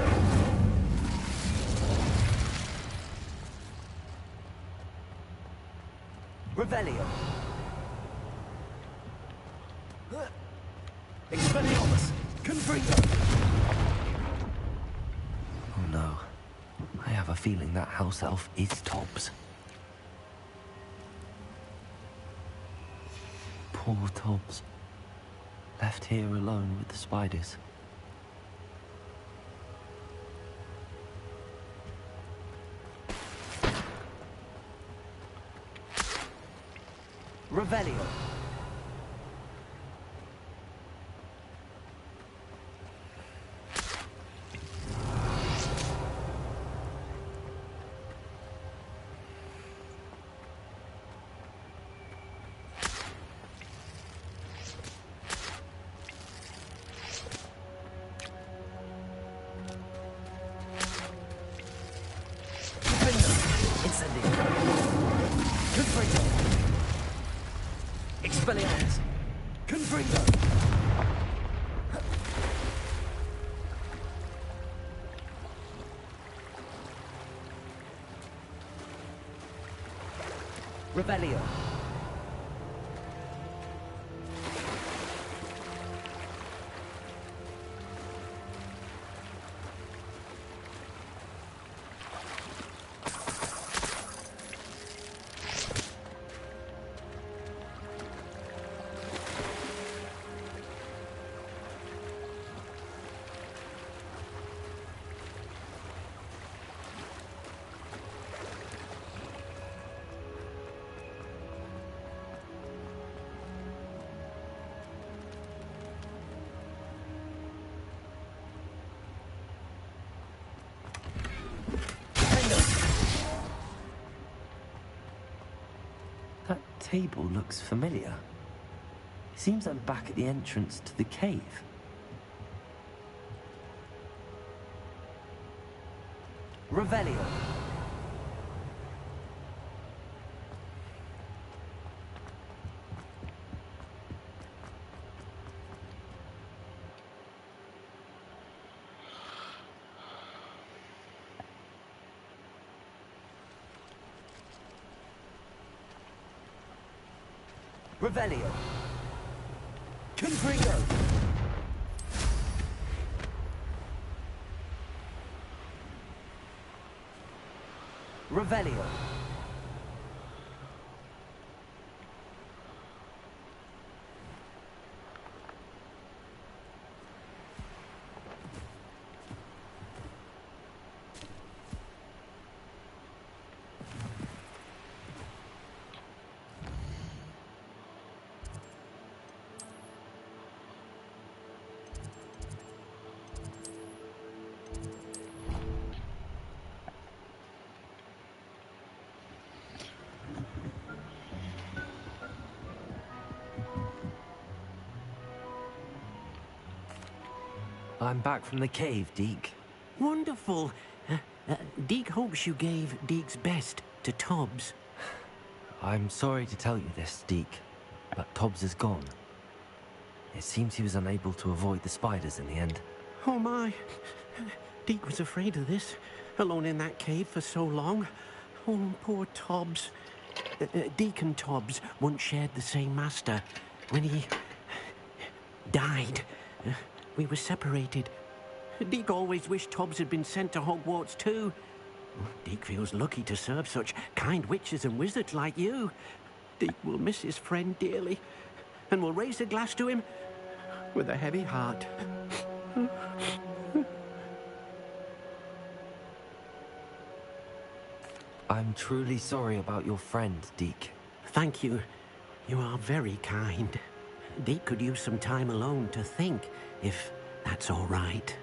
Revelio! Expelliarmus! Confringo! Oh no. I have a feeling that house elf is Tobbs. Poor Tobbs. Left here alone with the spiders. Revelio. Incendio. Confringo. Expelliarmus. Confringo. Revelio. table looks familiar. Seems I'm back at the entrance to the cave. Revelio. Revelio. Confringo. Revelio. I'm back from the cave, Deke. Wonderful. Deke hopes you gave Deke's best to Tobbs. I'm sorry to tell you this, Deke, but Tobbs is gone. It seems he was unable to avoid the spiders in the end. Oh my. Deke was afraid of this, alone in that cave for so long. Oh, poor Tobbs. Deke and Tobbs once shared the same master. When he died, we were separated. Deke always wished Tobbs had been sent to Hogwarts too. Deke feels lucky to serve such kind witches and wizards like you. Deke will miss his friend dearly, and will raise a glass to him with a heavy heart. I'm truly sorry about your friend, Deke. Thank you. You are very kind. Deke could use some time alone to think, if that's all right.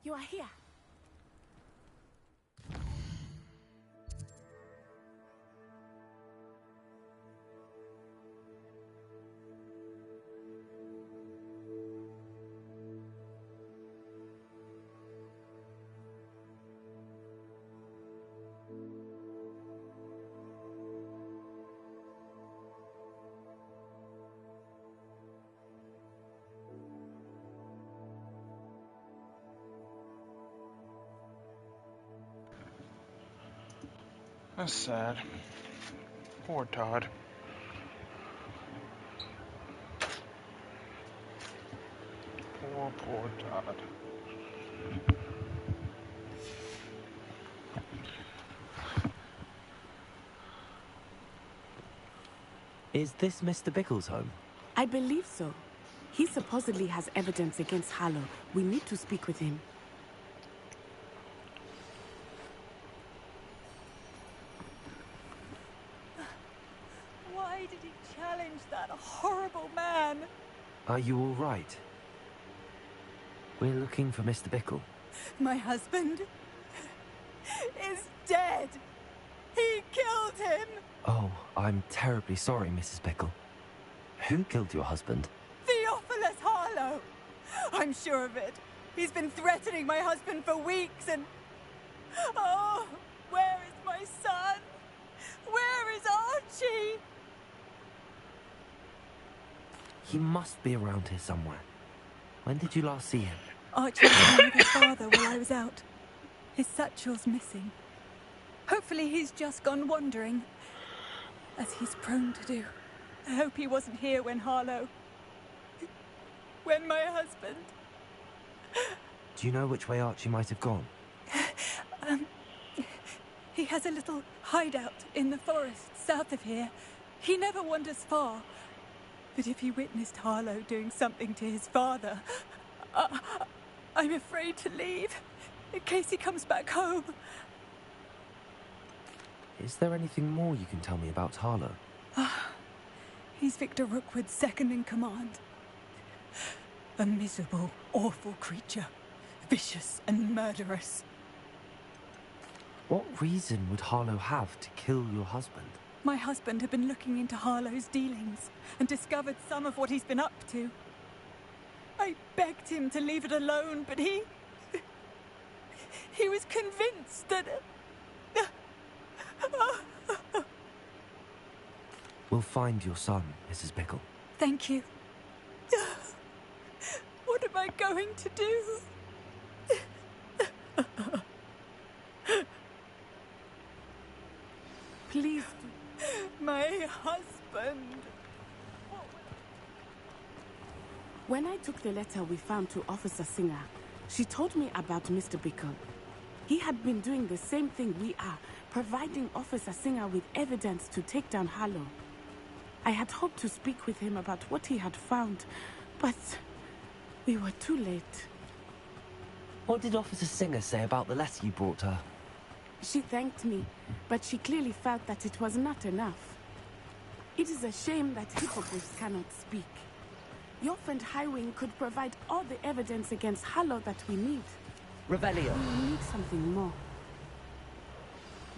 You are here. That's sad. Poor Todd. Poor Todd. Is this Mr. Bickle's home? I believe so. He supposedly has evidence against Harlow. We need to speak with him. Why did he challenge that horrible man? Are you all right? We're looking for Mr. Bickle. My husband is dead. He killed him. Oh, I'm terribly sorry, Mrs. Bickle. Who killed your husband? The I'm sure of it. He's been threatening my husband for weeks and... Oh, where is my son? Where is Archie? He must be around here somewhere. When did you last see him? Archie was home with his father while I was out. His satchel's missing. Hopefully he's just gone wandering, as he's prone to do. I hope he wasn't here when Harlow... when my husband... Do you know which way Archie might have gone? He has a little hideout in the forest south of here. He never wanders far. But if he witnessed Harlow doing something to his father, I'm afraid to leave, in case he comes back home. Is there anything more you can tell me about Harlow? He's Victor Rookwood's second in command. A miserable, awful creature. Vicious and murderous. What reason would Harlow have to kill your husband? My husband had been looking into Harlow's dealings and discovered some of what he's been up to. I begged him to leave it alone, but he was convinced that... We'll find your son, Mrs. Bickle. Thank you. What am I going to do? Please. My husband. When I took the letter we found to Officer Singer, she told me about Mr. Bickle. He had been doing the same thing we are, providing Officer Singer with evidence to take down Harlow. I had hoped to speak with him about what he had found, but we were too late. What did Officer Singer say about the letter you brought her? She thanked me, but she clearly felt that it was not enough. It is a shame that hippogriffs cannot speak. Your friend Highwing could provide all the evidence against Harlow that we need. Revelio. We need something more.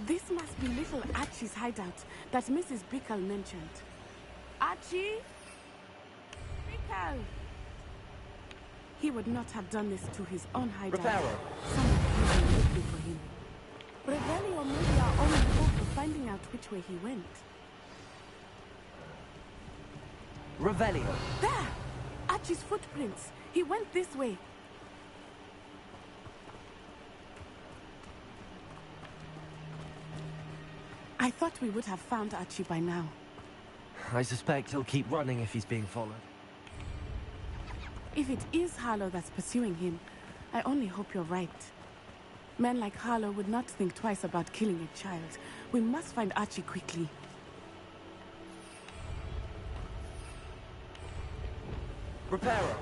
This must be little Archie's hideout that Mrs. Bickle mentioned. Archie? Bickle! He would not have done this to his own hideout. Reparo. Someone has been looking for him. Revelio may be our only hope of finding out which way he went. Revelio. There! Archie's footprints. He went this way. I thought we would have found Archie by now. I suspect he'll keep running if he's being followed. If it is Harlow that's pursuing him, I only hope you're right. Men like Harlow would not think twice about killing a child. We must find Archie quickly. Reparo.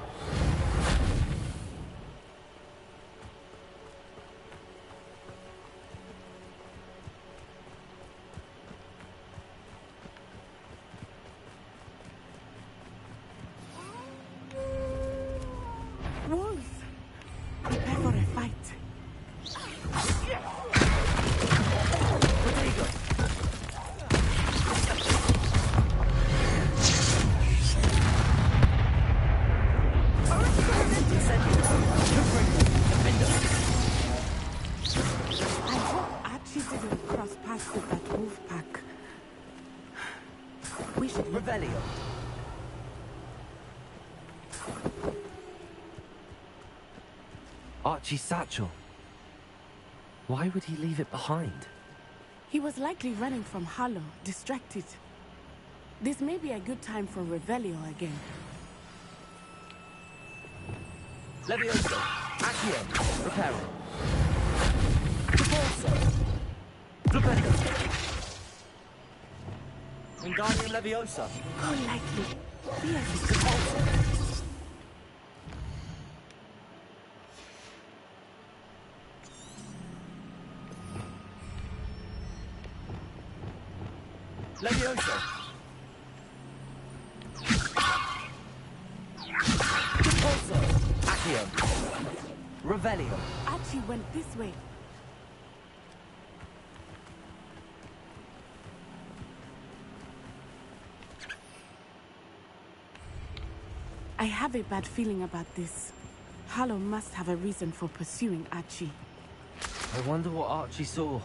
Wolves! Prepare for a fight. I hope Archie didn't cross paths with that wolf pack. We should... Revelio. Archie's satchel. Why would he leave it behind? He was likely running from Harlow, distracted. This may be a good time for Revelio again. Levioso. Accio. Reparo. Repulso. Revelio. Wingardium Leviosa. Go lightly. Yes. Repulso. Levioso. Repulso. Accio. Revelio. Archie went this way. I have a bad feeling about this. Harlow must have a reason for pursuing Archie. I wonder what Archie saw.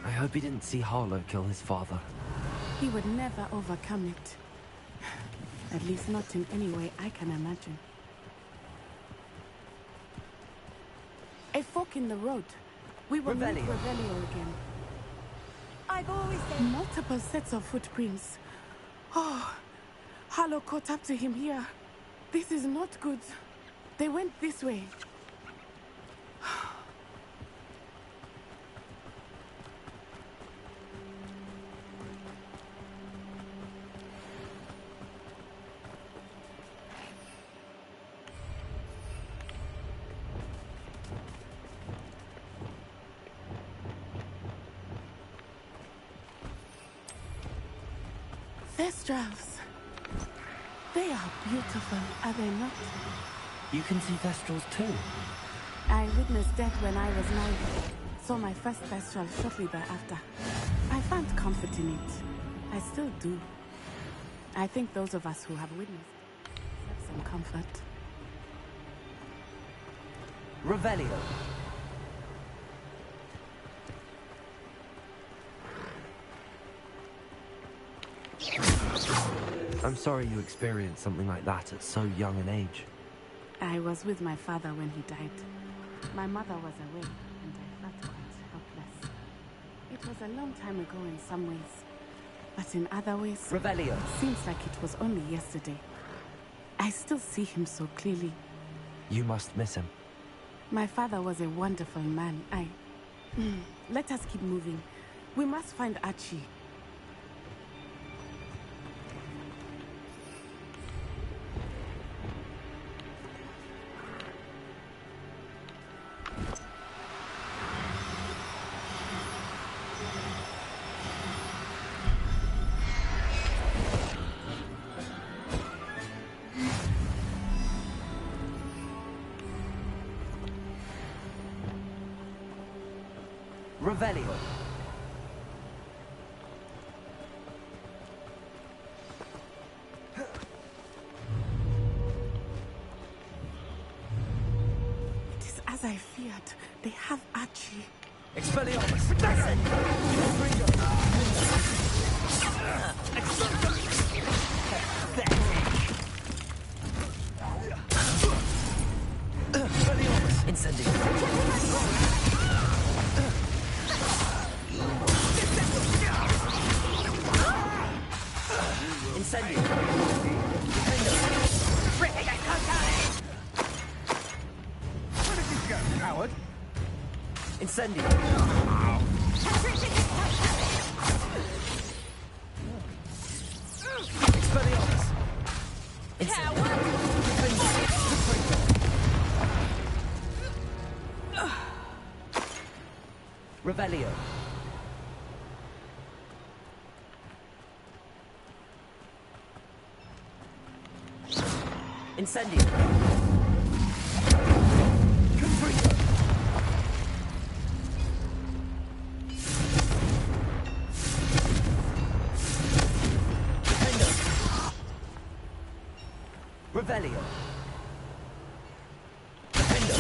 I hope he didn't see Harlow kill his father. He would never overcome it. At least not in any way I can imagine. A fork in the road. We will meet Revelio again. I've always said... Multiple sets of footprints. Oh, Harlow caught up to him here. This is not good. They went this way. Thestrals. They are beautiful, are they not? You can see Thestrals too. I witnessed death when I was 9. Saw my first Thestral shortly thereafter. I found comfort in it. I still do. I think those of us who have witnessed have some comfort. Revelio. I'm sorry you experienced something like that at so young an age. I was with my father when he died. My mother was away, and I felt quite helpless. It was a long time ago in some ways, but in other ways, Revelio. It seems like it was only yesterday. I still see him so clearly. You must miss him. My father was a wonderful man. Let us keep moving. We must find Archie. Revelio. It is as I feared. They have Archie. Expelliarmus. Expelliarmus. Incendiary. Incendio! Where did you go, coward? Incendio! Expelliarmus! Revelio! Incendio! Confringo! Defendo! Revelio! Defendo!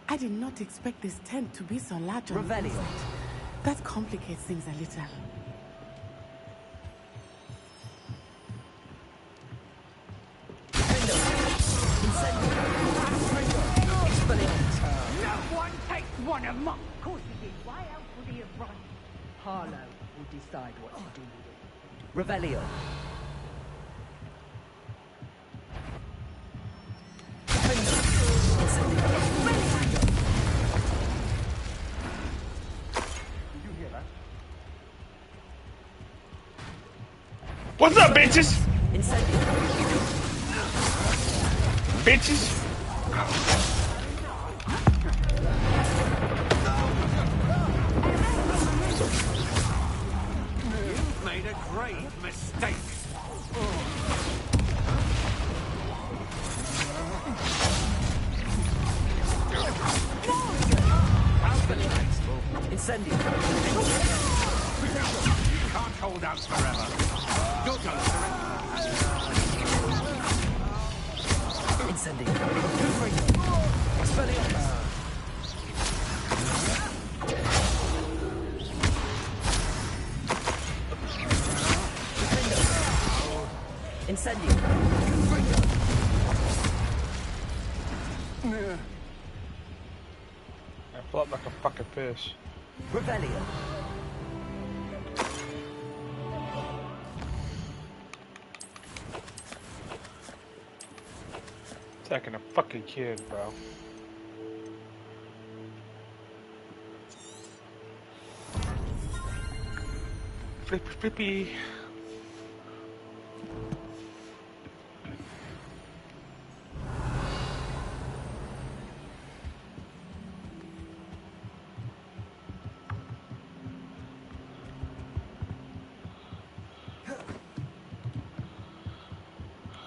I did not expect this tent to be so large on the inside. That complicates things a little. No one takes one of mine. Of course he did. Why else would he have run? Harlow will decide what to do with it. Revelio! What's up, bitches? Bitches. made a grave mistake. Incendio. You can't hold out forever. You'll go Incendio. Expelliarmus. Incendio. I flop like a fucking fish. Revelio. Attacking a fucking kid, bro. Flippy, flippy.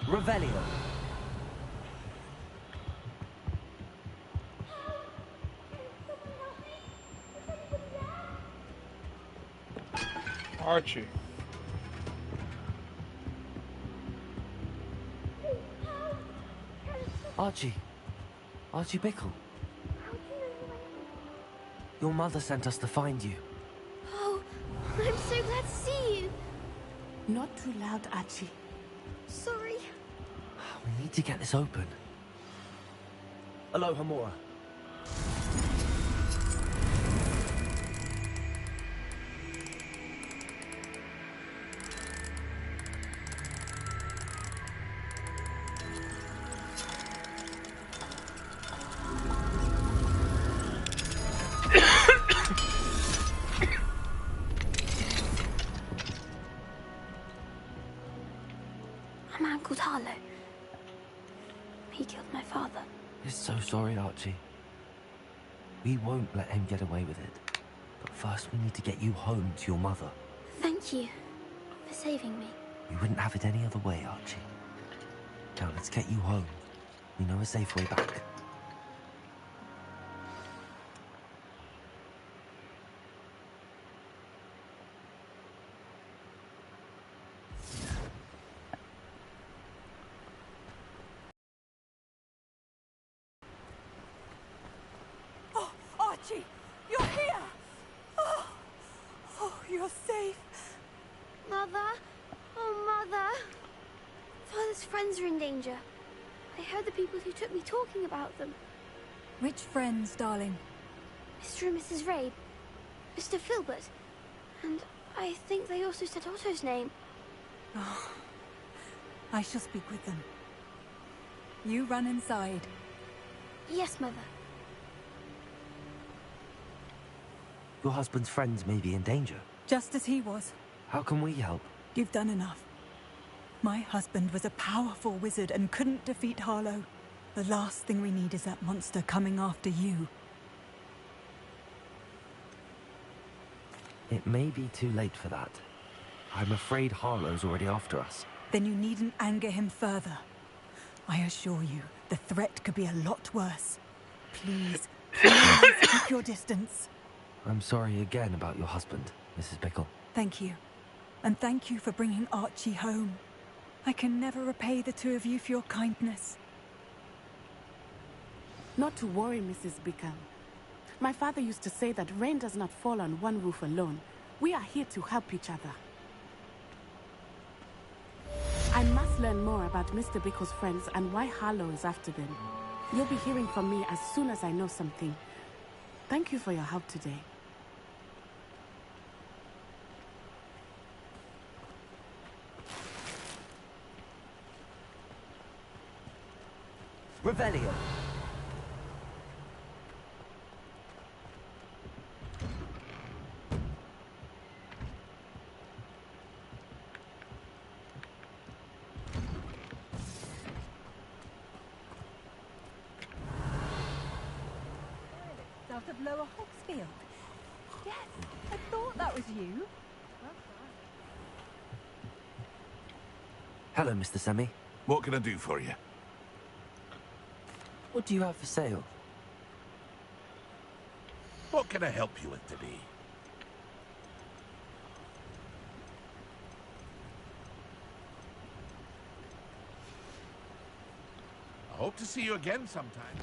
Revelio. Archie. Archie. Archie Bickle. Your mother sent us to find you. Oh, I'm so glad to see you. Not too loud, Archie. Sorry. We need to get this open. Aloha Mora. A man called Harlow. He killed my father. We're so sorry, Archie. We won't let him get away with it. But first we need to get you home to your mother. Thank you for saving me. We wouldn't have it any other way, Archie. Now let's get you home. We know a safe way back. Oh, Archie, you're here! Oh, you're safe. Mother? Oh, Mother. Father's friends are in danger. I heard the people who took me talking about them. Which friends, darling? Mr. and Mrs. Rabe, Mr. Filbert, and I think they also said Otto's name. Oh, I shall speak with them. You run inside. Yes, Mother. Your husband's friends may be in danger. Just as he was. How can we help? You've done enough. My husband was a powerful wizard and couldn't defeat Harlow. The last thing we need is that monster coming after you. It may be too late for that. I'm afraid Harlow's already after us. Then you needn't anger him further. I assure you, the threat could be a lot worse. Please, please keep your distance. I'm sorry again about your husband, Mrs. Bickle. Thank you. And thank you for bringing Archie home. I can never repay the two of you for your kindness. Not to worry, Mrs. Bickle. My father used to say that rain does not fall on one roof alone. We are here to help each other. I must learn more about Mr. Bickle's friends and why Harlow is after them. You'll be hearing from me as soon as I know something. Thank you for your help today. Revelio. Out of Lower Hogsfield. Yes, I thought that was you. Hello, Mr. Semi. What can I do for you? What do you have for sale? What can I help you with today? I hope to see you again sometime.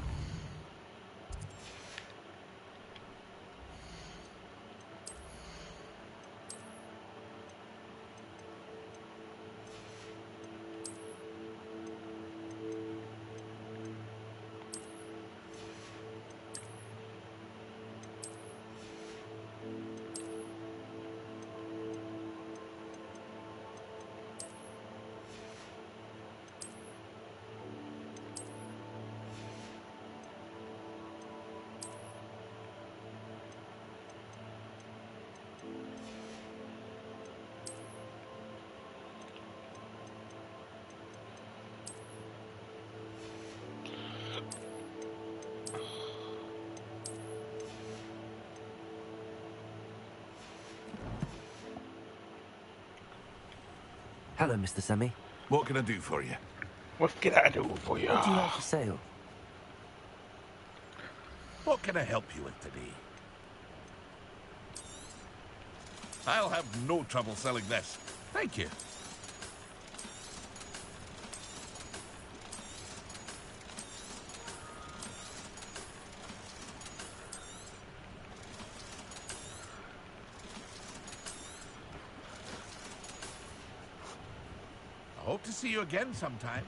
Hello, Mr. Semi. What can I do for you? What can I do for you? What do you have for sale? What can I help you with today? I'll have no trouble selling this. Thank you. I hope to see you again sometime.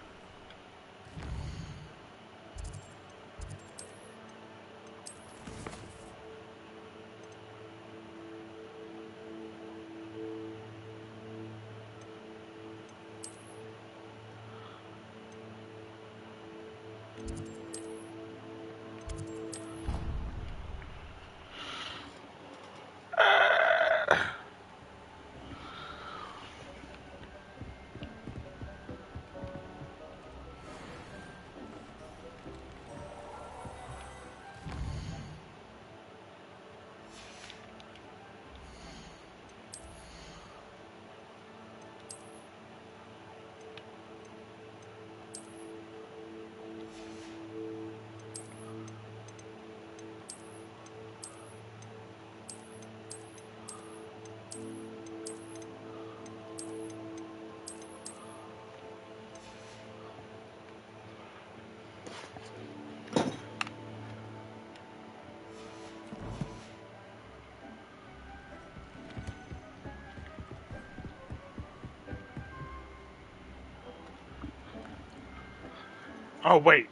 Oh, wait.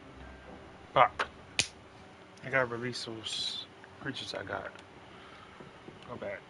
Fuck. I gotta release those creatures I got. Go back.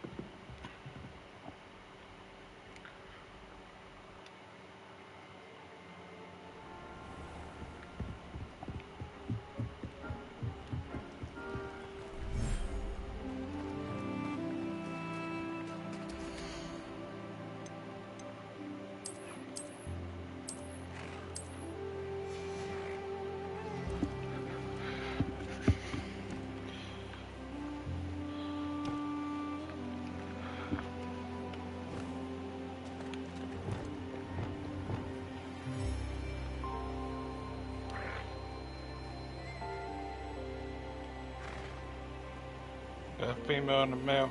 A female and a male.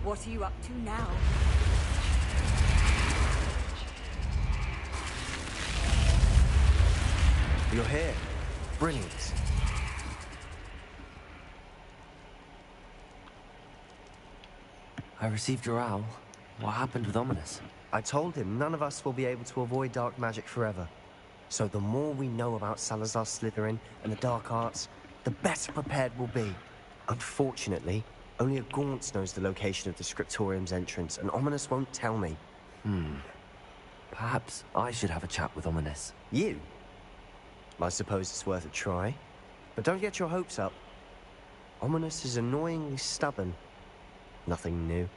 What are you up to now? You're here. Brilliant. I received your owl. What happened with Ominous? I told him none of us will be able to avoid dark magic forever. So the more we know about Salazar Slytherin and the dark arts, the better prepared we'll be. Unfortunately, only a Gaunt knows the location of the Scriptorium's entrance, and Ominous won't tell me. Perhaps I should have a chat with Ominous. You? I suppose it's worth a try. But don't get your hopes up. Ominous is annoyingly stubborn. Nothing new.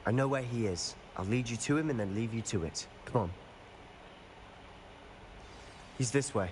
I know where he is. I'll lead you to him and then leave you to it. Come on. He's this way.